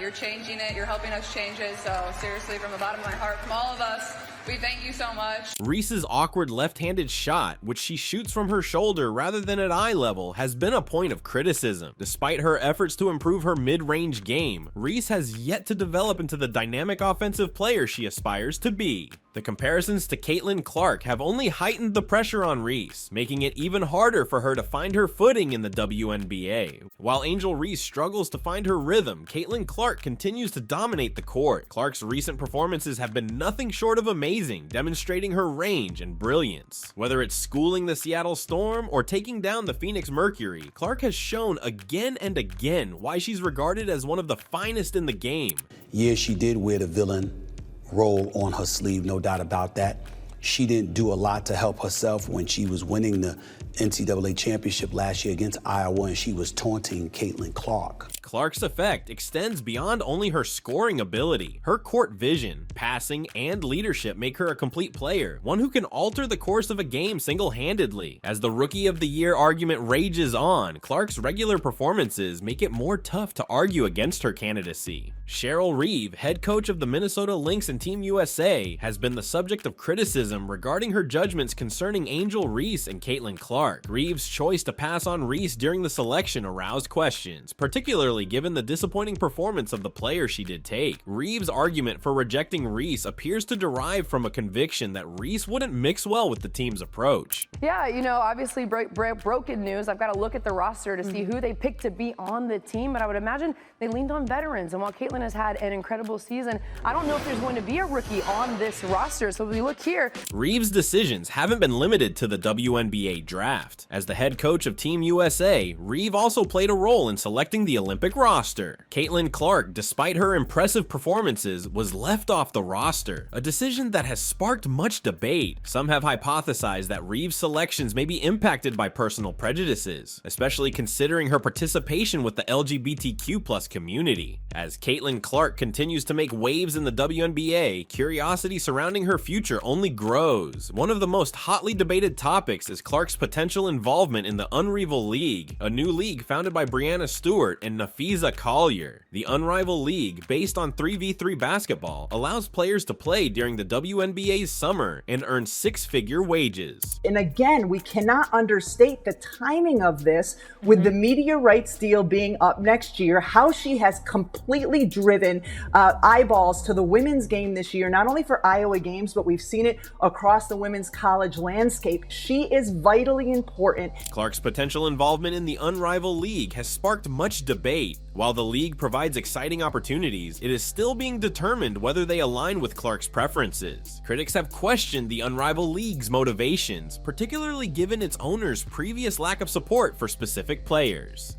you're changing it. You're helping us change it. So seriously, from the bottom of my heart, from all of us, we thank you so much. Reese's awkward left-handed shot, which she shoots from her shoulder rather than at eye level, has been a point of criticism. Despite her efforts to improve her mid-range game, Reese has yet to develop into the dynamic offensive player she aspires to be. The comparisons to Caitlin Clark have only heightened the pressure on Reese, making it even harder for her to find her footing in the WNBA. While Angel Reese struggles to find her rhythm, Caitlin Clark continues to dominate the court. Clark's recent performances have been nothing short of amazing, demonstrating her range and brilliance. Whether it's schooling the Seattle Storm or taking down the Phoenix Mercury, Clark has shown again and again why she's regarded as one of the finest in the game. Yeah, she did wear the villain role on her sleeve, no doubt about that. She didn't do a lot to help herself when she was winning the NCAA championship last year against Iowa, and she was taunting Caitlin Clark. Clark's effect extends beyond only her scoring ability. Her court vision, passing, and leadership make her a complete player, one who can alter the course of a game single-handedly. As the Rookie of the Year argument rages on, Clark's regular performances make it more tough to argue against her candidacy. Cheryl Reeve, head coach of the Minnesota Lynx and Team USA, has been the subject of criticism regarding her judgments concerning Angel Reese and Caitlin Clark. Reeve's choice to pass on Reese during the selection aroused questions, particularly given the disappointing performance of the player she did take. Reeve's argument for rejecting Reese appears to derive from a conviction that Reese wouldn't mix well with the team's approach. Yeah, you know, obviously broken news. I've got to look at the roster to see who they picked to be on the team, but I would imagine they leaned on veterans. And while Caitlin has had an incredible season, I don't know if there's going to be a rookie on this roster. So if we look here, Reeve's decisions haven't been limited to the WNBA draft. As the head coach of Team USA, Reeve also played a role in selecting the Olympic roster. Caitlin Clark, despite her impressive performances, was left off the roster, a decision that has sparked much debate. Some have hypothesized that Reeve's selections may be impacted by personal prejudices, especially considering her participation with the LGBTQ+ community. As Caitlin Clark continues to make waves in the WNBA, curiosity surrounding her future only grows. One of the most hotly debated topics is Clark's potential involvement in the Unrivaled League, a new league founded by Brianna Stewart and Nafiza Collier. The Unrivaled League, based on 3v3 basketball, allows players to play during the WNBA's summer and earn six-figure wages. And again, we cannot understate the timing of this with the media rights deal being up next year, how she has completely driven eyeballs to the women's game this year, not only for Iowa games, but we've seen it across the women's college landscape. She is vitally important. Clark's potential involvement in the Unrivaled League has sparked much debate. While the league provides exciting opportunities, it is still being determined whether they align with Clark's preferences. Critics have questioned the Unrivaled League's motivations, particularly given its owner's previous lack of support for specific players.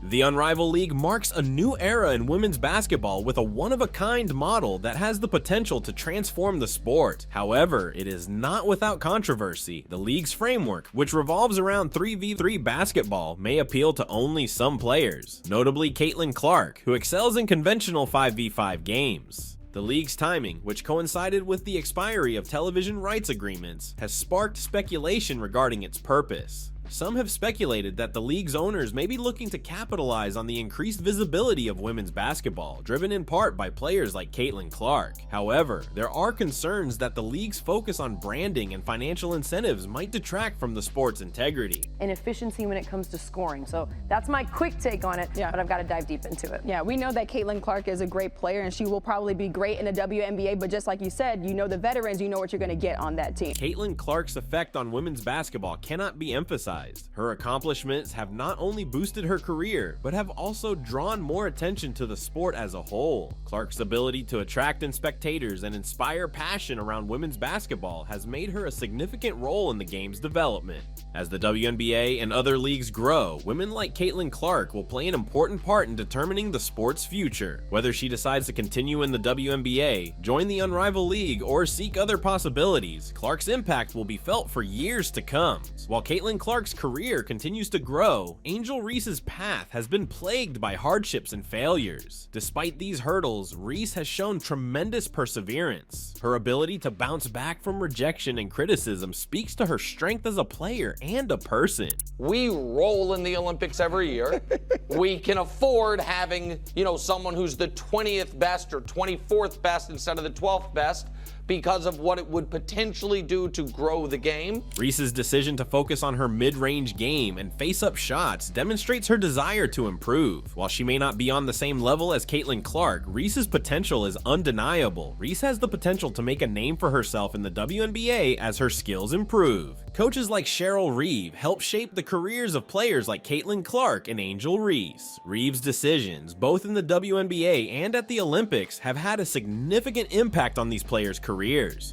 The Unrivaled League marks a new era in women's basketball with a one-of-a-kind model that has the potential to transform the sport. However, it is not without controversy. The league's framework, which revolves around 3v3 basketball, may appeal to only some players, notably Caitlin Clark, who excels in conventional 5v5 games. The league's timing, which coincided with the expiry of television rights agreements, has sparked speculation regarding its purpose. Some have speculated that the league's owners may be looking to capitalize on the increased visibility of women's basketball, driven in part by players like Caitlin Clark. However, there are concerns that the league's focus on branding and financial incentives might detract from the sport's integrity. And efficiency when it comes to scoring. So that's my quick take on it, but I've got to dive deep into it. Yeah, we know that Caitlin Clark is a great player and she will probably be great in the WNBA, but just like you said, you know the veterans, you know what you're going to get on that team. Caitlin Clark's effect on women's basketball cannot be emphasized. Her accomplishments have not only boosted her career, but have also drawn more attention to the sport as a whole. Clark's ability to attract spectators and inspire passion around women's basketball has made her a significant role in the game's development. As the WNBA and other leagues grow, women like Caitlin Clark will play an important part in determining the sport's future. Whether she decides to continue in the WNBA, join the Unrivaled League, or seek other possibilities, Clark's impact will be felt for years to come. While Caitlin Clark's career continues to grow, Angel Reese's path has been plagued by hardships and failures. Despite these hurdles, Reese has shown tremendous perseverance. Her ability to bounce back from rejection and criticism speaks to her strength as a player and a person. We roll in the Olympics every year. We can afford having, someone who's the 20th best or 24th best instead of the 12th best, because of what it would potentially do to grow the game. Reese's decision to focus on her mid-range game and face-up shots demonstrates her desire to improve. While she may not be on the same level as Caitlin Clark, Reese's potential is undeniable. Reese has the potential to make a name for herself in the WNBA as her skills improve. Coaches like Cheryl Reeve help shape the careers of players like Caitlin Clark and Angel Reese. Reeve's decisions, both in the WNBA and at the Olympics, have had a significant impact on these players' careers.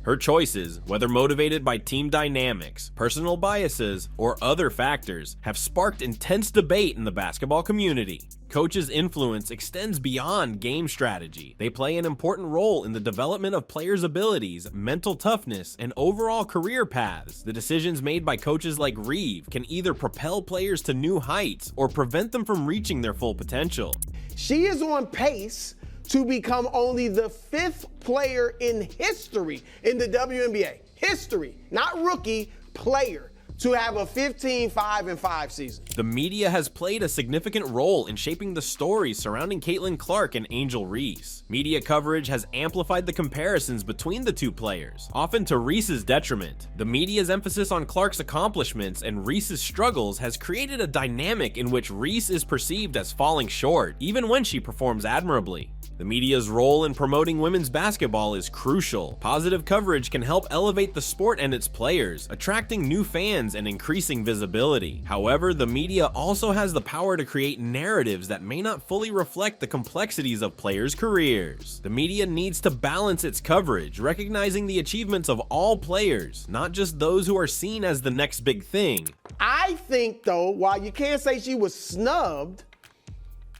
Her choices, whether motivated by team dynamics, personal biases, or other factors, have sparked intense debate in the basketball community. Coaches' influence extends beyond game strategy. They play an important role in the development of players' abilities, mental toughness, and overall career paths. The decisions made by coaches like Reeve can either propel players to new heights or prevent them from reaching their full potential. She is on pace to become only the 5th player in history in the WNBA. History, not rookie, player, to have a 15-5-5 season. The media has played a significant role in shaping the stories surrounding Caitlin Clark and Angel Reese. Media coverage has amplified the comparisons between the two players, often to Reese's detriment. The media's emphasis on Clark's accomplishments and Reese's struggles has created a dynamic in which Reese is perceived as falling short, even when she performs admirably. The media's role in promoting women's basketball is crucial. Positive coverage can help elevate the sport and its players, attracting new fans and increasing visibility. However, the media also has the power to create narratives that may not fully reflect the complexities of players' careers. The media needs to balance its coverage, recognizing the achievements of all players, not just those who are seen as the next big thing. I think, though, while you can't say she was snubbed,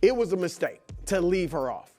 it was a mistake to leave her off.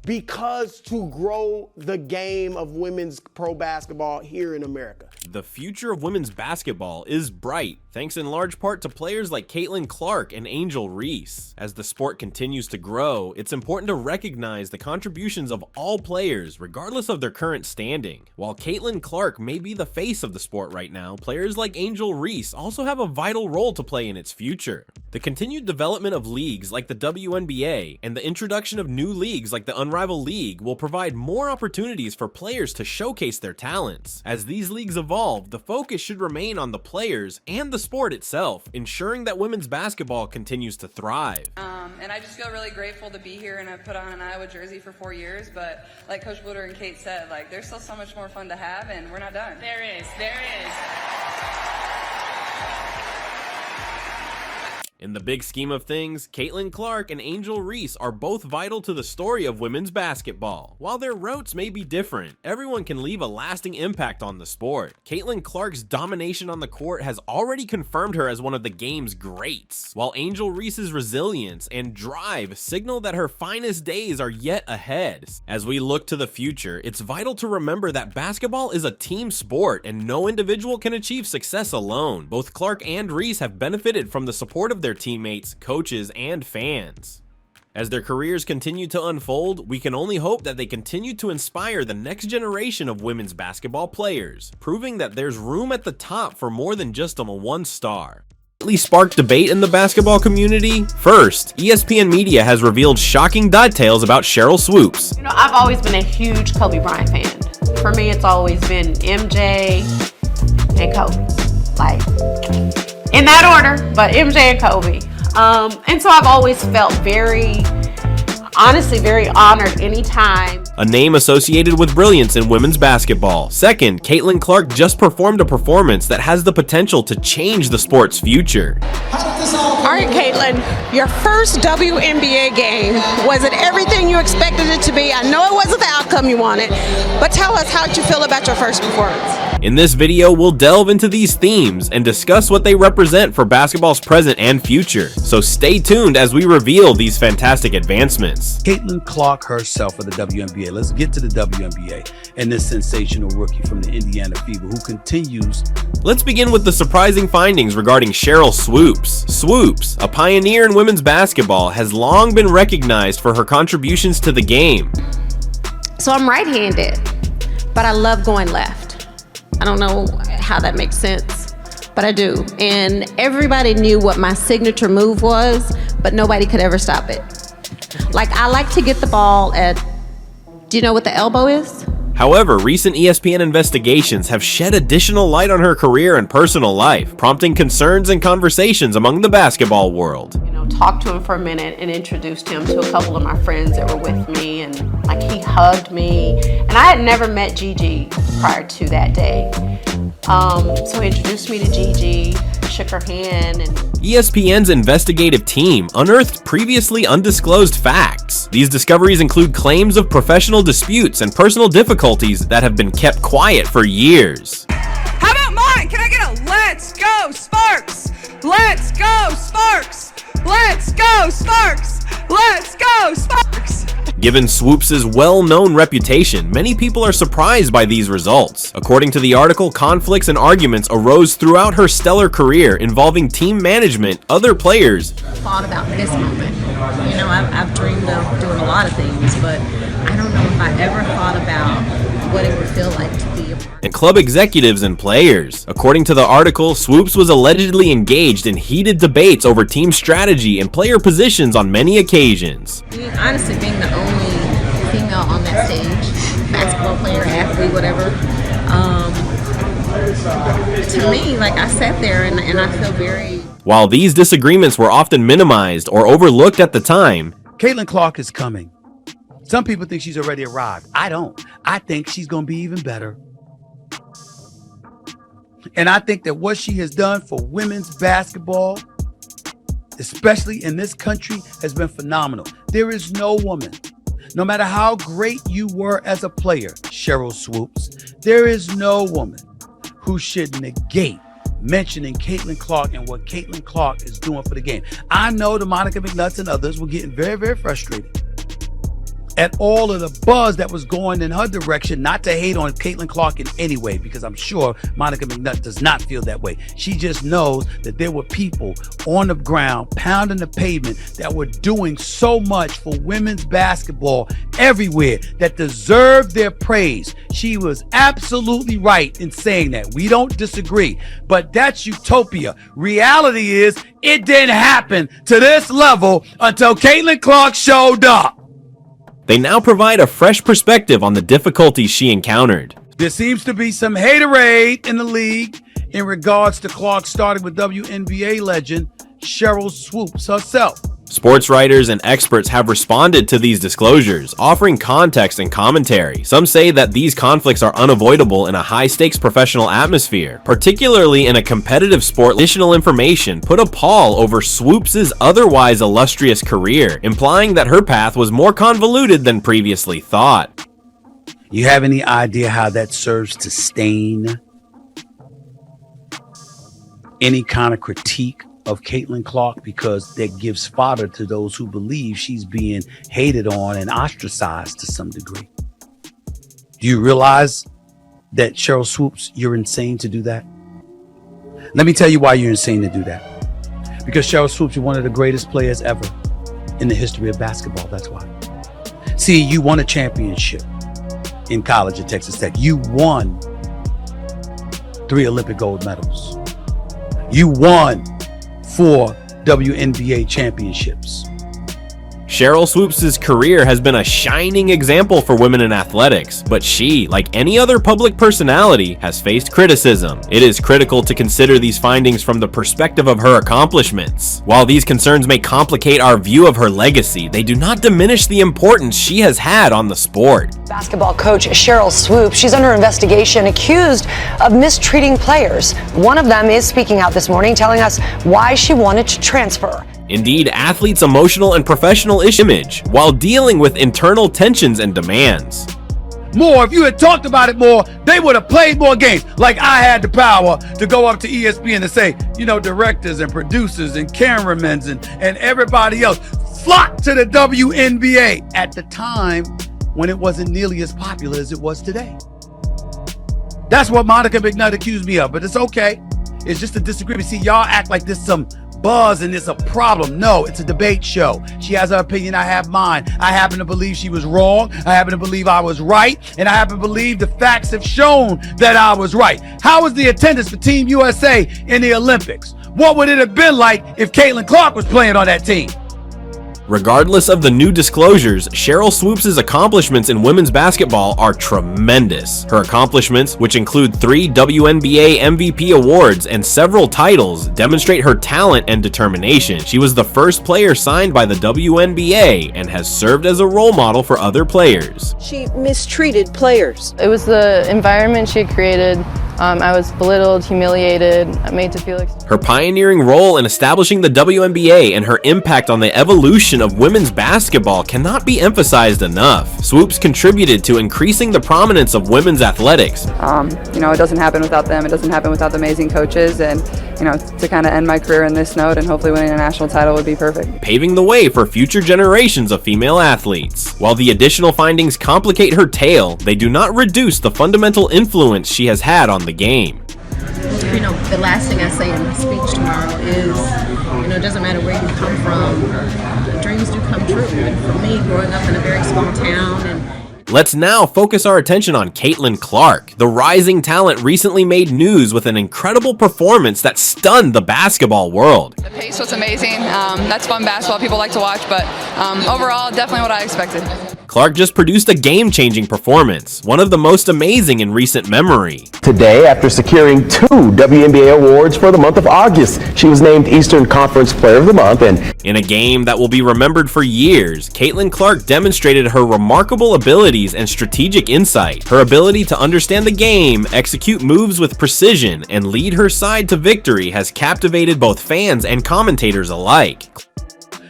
Because to grow the game of women's pro basketball here in America. The future of women's basketball is bright, thanks in large part to players like Caitlin Clark and Angel Reese. As the sport continues to grow, it's important to recognize the contributions of all players, regardless of their current standing. While Caitlin Clark may be the face of the sport right now, players like Angel Reese also have a vital role to play in its future. The continued development of leagues like the WNBA and the introduction of new leagues like the Unrivaled League will provide more opportunities for players to showcase their talents. As these leagues evolve, the focus should remain on the players and the sport itself, ensuring that women's basketball continues to thrive. And I just feel really grateful to be here, and I've put on an Iowa jersey for 4 years, but like Coach Bluder and Kate said, there's still so much more fun to have, and we're not done. There is. In the big scheme of things, Caitlin Clark and Angel Reese are both vital to the story of women's basketball. While their routes may be different, everyone can leave a lasting impact on the sport. Caitlin Clark's domination on the court has already confirmed her as one of the game's greats, while Angel Reese's resilience and drive signal that her finest days are yet ahead. As we look to the future, it's vital to remember that basketball is a team sport and no individual can achieve success alone. Both Clark and Reese have benefited from the support of their teammates, coaches, and fans. As their careers continue to unfold, we can only hope that they continue to inspire the next generation of women's basketball players, proving that there's room at the top for more than just a one star. sparked debate in the basketball community? First, ESPN Media has revealed shocking details about Sheryl Swoopes. You know, I've always been a huge Kobe Bryant fan. For me, it's always been MJ and Kobe. Like, in that order, but MJ and Kobe. And so I've always felt honestly very honored anytime. A name associated with brilliance in women's basketball. Second, Caitlin Clark just performed a performance that has the potential to change the sport's future. All right, Caitlin, your first WNBA game, was it everything you expected it to be? I know it wasn't the outcome you wanted, but tell us how you feel about your first performance. In this video, we'll delve into these themes and discuss what they represent for basketball's present and future. So stay tuned as we reveal these fantastic advancements. Caitlin Clark herself of the WNBA. Let's get to the WNBA and this sensational rookie from the Indiana Fever who continues. Let's begin with the surprising findings regarding Sheryl Swoopes. Swoopes, a pioneer in women's basketball, has long been recognized for her contributions to the game. So I'm right-handed, but I love going left. I don't know how that makes sense, but I do. And everybody knew what my signature move was, but nobody could ever stop it. Like, I like to get the ball at, do you know what the elbow is? However, recent ESPN investigations have shed additional light on her career and personal life, prompting concerns and conversations among the basketball world. You know, talked to him for a minute and introduced him to a couple of my friends that were with me, and like he hugged me. And I had never met Gigi prior to that day. So he introduced me to Gigi, shook her hand, and ESPN's investigative team unearthed previously undisclosed facts. These discoveries include claims of professional disputes and personal difficulties that have been kept quiet for years. How about mine? Can I get a let's go Sparks? Let's go Sparks! Let's go Sparks! Let's go Sparks! Given Swoopes' well-known reputation, many people are surprised by these results. According to the article, conflicts and arguments arose throughout her stellar career involving team management, other players. Thought about this moment. You know, I've dreamed of doing a lot of things, but I don't know if I ever thought about what it would feel like to be a part. And club executives and players. According to the article, Swoopes was allegedly engaged in heated debates over team strategy and player positions on many occasions. Honestly, being the only female on that stage, basketball player, athlete, whatever, to me, like, I sat there and I feel very... While these disagreements were often minimized or overlooked at the time, Caitlin Clark is coming. Some people think she's already arrived. I don't. I think she's going to be even better. And I think that what she has done for women's basketball, especially in this country, has been phenomenal. There is no woman, no matter how great you were as a player, Sheryl Swoopes, there is no woman who should negate mentioning Caitlin Clark and what Caitlin Clark is doing for the game. I know the Monica McNutts and others were getting very, very frustrated at all of the buzz that was going in her direction, not to hate on Caitlin Clark in any way, because I'm sure Monica McNutt does not feel that way. She just knows that there were people on the ground pounding the pavement that were doing so much for women's basketball everywhere that deserved their praise. She was absolutely right in saying that. We don't disagree, but that's utopia. Reality is it didn't happen to this level until Caitlin Clark showed up. they now provide a fresh perspective on the difficulties she encountered. There seems to be some haterade in the league in regards to Clark starting with WNBA legend Sheryl Swoopes herself. Sports writers and experts have responded to these disclosures, offering context and commentary. Some say that these conflicts are unavoidable in a high-stakes professional atmosphere, particularly in a competitive sport. Additional information put a pall over Swoopes' otherwise illustrious career, implying that her path was more convoluted than previously thought. You have any idea how that serves to stain any kind of critique of Caitlin Clark, because that gives fodder to those who believe she's being hated on and ostracized to some degree? Do you realize that, Sheryl Swoopes, you're insane to do that? Let me tell you why you're insane to do that. Because Sheryl Swoopes, you're one of the greatest players ever in the history of basketball. That's why. See, you won a championship in college at Texas Tech. You won 3 Olympic gold medals. You won for WNBA championships. Cheryl Swoops' career has been a shining example for women in athletics, but she, like any other public personality, has faced criticism. It is critical to consider these findings from the perspective of her accomplishments. While these concerns may complicate our view of her legacy, they do not diminish the importance she has had on the sport. Basketball coach Cheryl Swoops, she's under investigation, accused of mistreating players. One of them is speaking out this morning, telling us why she wanted to transfer. Indeed, athletes' emotional and professional image while dealing with internal tensions and demands. If you had talked about it more, they would have played more games. Like I had the power to go up to ESPN and say, directors and producers and cameramen and everybody else flock to the WNBA at the time when it wasn't nearly as popular as it was today. That's what Monica McNutt accused me of, but it's okay. It's just a disagreement. See, y'all act like there's some buzz and it's a problem. No, it's a debate show. She has her opinion, I have mine. I happen to believe she was wrong. I happen to believe I was right. And I happen to believe the facts have shown that I was right. How was the attendance for Team USA in the Olympics? What would it have been like if Caitlin Clark was playing on that team? Regardless of the new disclosures, Cheryl Swoops' accomplishments in women's basketball are tremendous. Her accomplishments, which include 3 WNBA MVP awards and several titles, demonstrate her talent and determination. She was the first player signed by the WNBA and has served as a role model for other players. She mistreated players. It was the environment she created. I was belittled, humiliated, made to feel Her pioneering role in establishing the WNBA and her impact on the evolution of women's basketball cannot be emphasized enough. Swoops contributed to increasing the prominence of women's athletics. It doesn't happen without them. It doesn't happen without the amazing coaches. And, to kind of end my career in this note and hopefully winning a national title would be perfect. Paving the way for future generations of female athletes. While the additional findings complicate her tale, they do not reduce the fundamental influence she has had on the game. The last thing I say in my speech tomorrow is, it doesn't matter where you come from, dreams do come true. And for me, growing up in a very small town and Let's now focus our attention on Caitlin Clark. The rising talent recently made news with an incredible performance that stunned the basketball world. The pace was amazing. That's fun basketball people like to watch, but overall, definitely what I expected. Clark just produced a game-changing performance, one of the most amazing in recent memory. Today, after securing 2 WNBA awards for the month of August, she was named Eastern Conference Player of the Month. And in a game that will be remembered for years, Caitlin Clark demonstrated her remarkable abilities and strategic insight. Her ability to understand the game, execute moves with precision, and lead her side to victory has captivated both fans and commentators alike.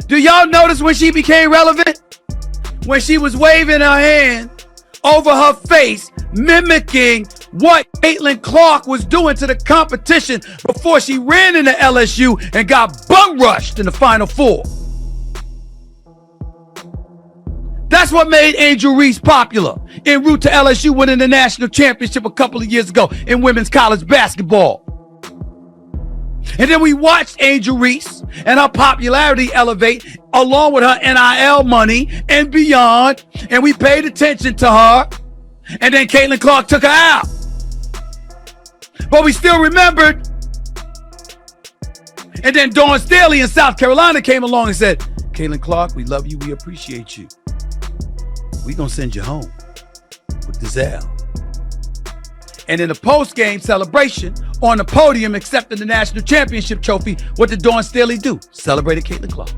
Do y'all notice when she became relevant? When she was waving her hand over her face, mimicking what Caitlin Clark was doing to the competition before she ran into LSU and got bum rushed in the Final Four. That's what made Angel Reese popular en route to LSU winning the national championship a couple of years ago in women's college basketball. And then we watched Angel Reese and her popularity elevate along with her NIL money and beyond. And we paid attention to her. And then Caitlin Clark took her out. But we still remembered. And then Dawn Staley in South Carolina came along and said, Caitlin Clark, we love you. We appreciate you. We're going to send you home with this L. And in the post-game celebration on the podium accepting the national championship trophy, what did Dawn Staley do? Celebrated Caitlin Clark.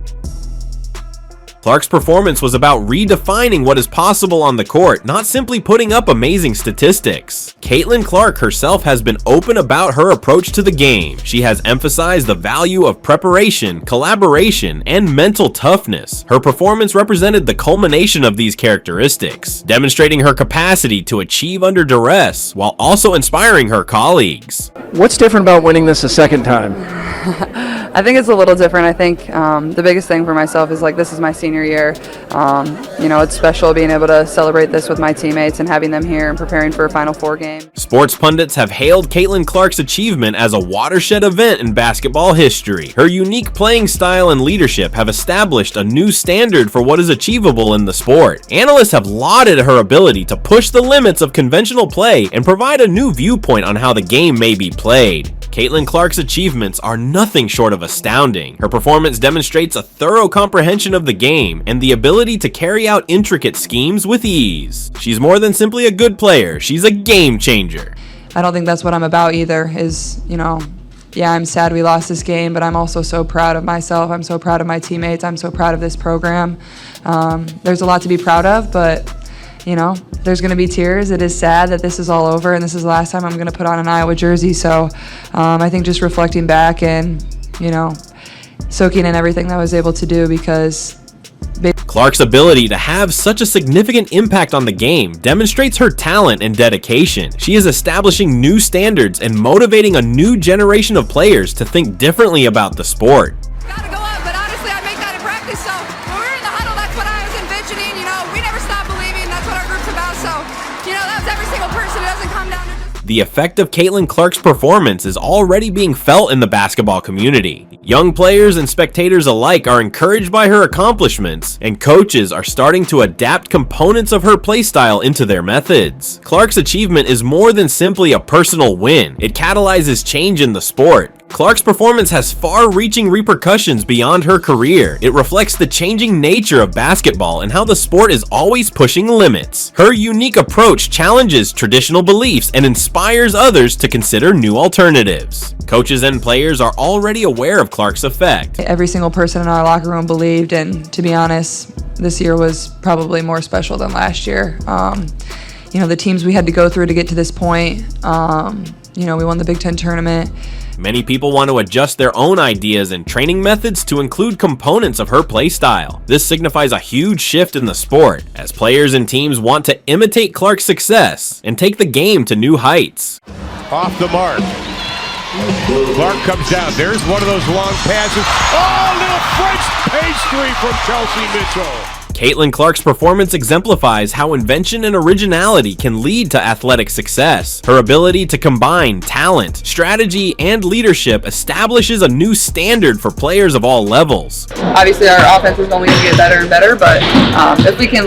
Clark's performance was about redefining what is possible on the court, not simply putting up amazing statistics. Caitlin Clark herself has been open about her approach to the game. She has emphasized the value of preparation, collaboration, and mental toughness. Her performance represented the culmination of these characteristics, demonstrating her capacity to achieve under duress while also inspiring her colleagues. What's different about winning this a second time? I think it's a little different. I think the biggest thing for myself is this is my senior year. It's special being able to celebrate this with my teammates and having them here and preparing for a Final Four game. Sports pundits have hailed Caitlin Clark's achievement as a watershed event in basketball history. Her unique playing style and leadership have established a new standard for what is achievable in the sport. Analysts have lauded her ability to push the limits of conventional play and provide a new viewpoint on how the game may be played. Caitlin Clark's achievements are nothing short of astounding. Her performance demonstrates a thorough comprehension of the game and the ability to carry out intricate schemes with ease. She's more than simply a good player, she's a game changer. I don't think that's what I'm about either, is, yeah, I'm sad we lost this game, but I'm also so proud of myself. I'm so proud of my teammates. I'm so proud of this program. There's a lot to be proud of, but, there's going to be tears. It is sad that this is all over, and this is the last time I'm going to put on an Iowa jersey. So I think just reflecting back and, soaking in everything that I was able to do, because Clark's ability to have such a significant impact on the game demonstrates her talent and dedication. She is establishing new standards and motivating a new generation of players to think differently about the sport. Gotta go up, but honestly, I make that in practice. So when we were in the huddle, that's what I was envisioning. We never stop believing. That's what our group's about. So, that was every single person who doesn't come down to just... The effect of Caitlin Clark's performance is already being felt in the basketball community. Young players and spectators alike are encouraged by her accomplishments, and coaches are starting to adapt components of her playstyle into their methods. Clark's achievement is more than simply a personal win. It catalyzes change in the sport. Clark's performance has far-reaching repercussions beyond her career. It reflects the changing nature of basketball and how the sport is always pushing limits. Her unique approach challenges traditional beliefs and inspires others to consider new alternatives. Coaches and players are already aware of Clark's effect. Every single person in our locker room believed, and to be honest, this year was probably more special than last year. The teams we had to go through to get to this point, we won the Big Ten tournament. Many people want to adjust their own ideas and training methods to include components of her play style. This signifies a huge shift in the sport, as players and teams want to imitate Clark's success and take the game to new heights. Off the mark. Clark comes down. There's one of those long passes. Oh, little French pastry from Chelsea Mitchell. Caitlin Clark's performance exemplifies how invention and originality can lead to athletic success. Her ability to combine talent, strategy, and leadership establishes a new standard for players of all levels. Obviously, our offense is only going to get better and better, but if we can,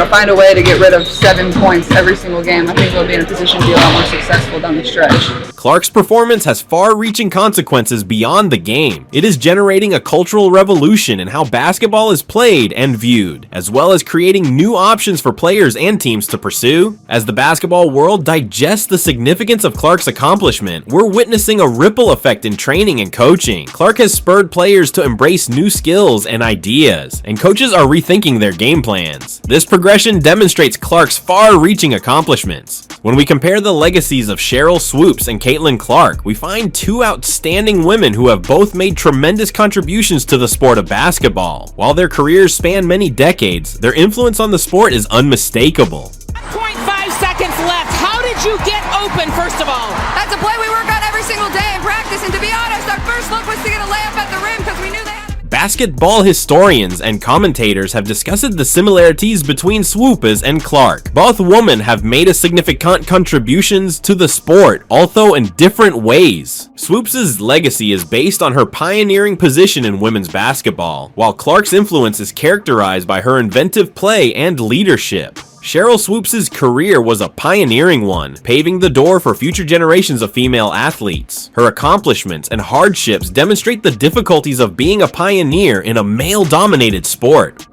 find a way to get rid of 7 points every single game, I think we'll be in a position to be a lot more successful down the stretch. Clark's performance has far-reaching consequences beyond the game. It is generating a cultural revolution in how basketball is played and viewed, as well as creating new options for players and teams to pursue. As the basketball world digests the significance of Clark's accomplishment, we're witnessing a ripple effect in training and coaching. Clark has spurred players to embrace new skills and ideas, and coaches are rethinking their game plans. This progression demonstrates Clark's far-reaching accomplishments. When we compare the legacies of Cheryl Swoops and Caitlin Clark, we find two outstanding women who have both made tremendous contributions to the sport of basketball. While their careers span many decades, their influence on the sport is unmistakable. 0.5 seconds left. How did you get open, first of all? That's a play we work on every single day in practice. And to be honest, our first look was to get a layup at the rim because we knew they had... Basketball historians and commentators have discussed the similarities between Swoops and Clark. Both women have made a significant contributions to the sport, although in different ways. Swoops' legacy is based on her pioneering position in women's basketball, while Clark's influence is characterized by her inventive play and leadership. Cheryl Swoops' career was a pioneering one, paving the door for future generations of female athletes. Her accomplishments and hardships demonstrate the difficulties of being a pioneer in a male-dominated sport.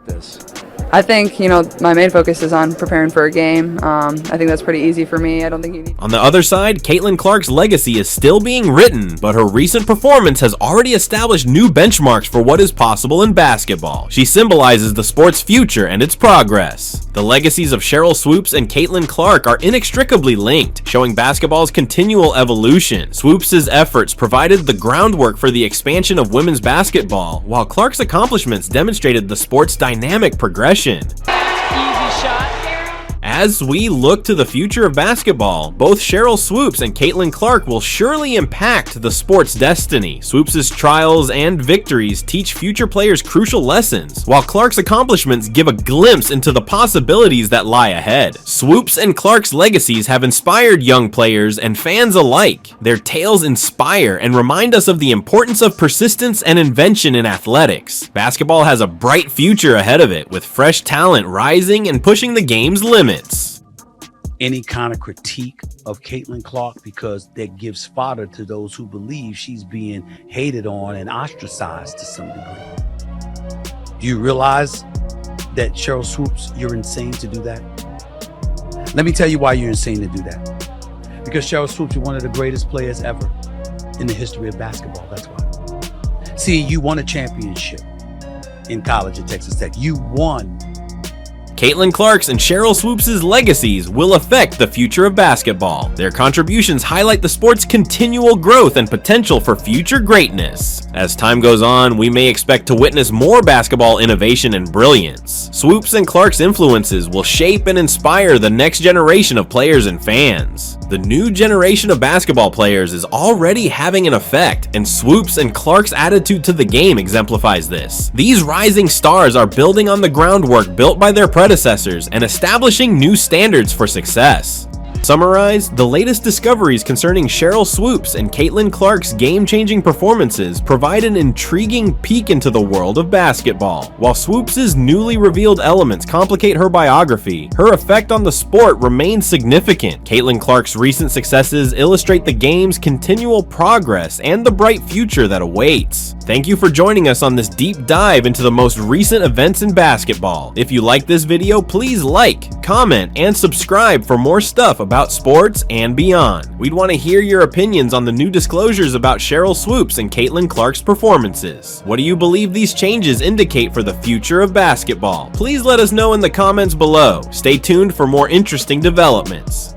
I think, my main focus is on preparing for a game. I think that's pretty easy for me. I don't think you need... On the other side, Caitlin Clark's legacy is still being written, but her recent performance has already established new benchmarks for what is possible in basketball. She symbolizes the sport's future and its progress. The legacies of Cheryl Swoops and Caitlin Clark are inextricably linked, showing basketball's continual evolution. Swoops' efforts provided the groundwork for the expansion of women's basketball, while Clark's accomplishments demonstrated the sport's dynamic progression. Easy shot. As we look to the future of basketball, both Cheryl Swoops and Caitlin Clark will surely impact the sport's destiny. Swoops' trials and victories teach future players crucial lessons, while Clark's accomplishments give a glimpse into the possibilities that lie ahead. Swoops and Clark's legacies have inspired young players and fans alike. Their tales inspire and remind us of the importance of persistence and invention in athletics. Basketball has a bright future ahead of it, with fresh talent rising and pushing the game's limits. any kind of critique of Caitlin Clark because that gives fodder to those who believe she's being hated on and ostracized to some degree. Do you realize that, Cheryl Swoops, you're insane to do that? Let me tell you why you're insane to do that. Because Cheryl Swoops, you're one of the greatest players ever in the history of basketball. That's why. See, you won a championship in college at Texas Tech. You won. Caitlin Clark's and Cheryl Swoops' legacies will affect the future of basketball. Their contributions highlight the sport's continual growth and potential for future greatness. As time goes on, we may expect to witness more basketball innovation and brilliance. Swoops and Clark's influences will shape and inspire the next generation of players and fans. The new generation of basketball players is already having an effect, and Swoops and Clark's attitude to the game exemplifies this. These rising stars are building on the groundwork built by their predecessors and establishing new standards for success. Summarize, the latest discoveries concerning Cheryl Swoops and Caitlin Clark's game-changing performances provide an intriguing peek into the world of basketball. While Swoops' newly revealed elements complicate her biography, her effect on the sport remains significant. Caitlin Clark's recent successes illustrate the game's continual progress and the bright future that awaits. Thank you for joining us on this deep dive into the most recent events in basketball. If you like this video, please like, comment, and subscribe for more stuff about sports and beyond. We'd want to hear your opinions on the new disclosures about Cheryl Swoops and Caitlin Clark's performances. What do you believe these changes indicate for the future of basketball? Please let us know in the comments below. Stay tuned for more interesting developments.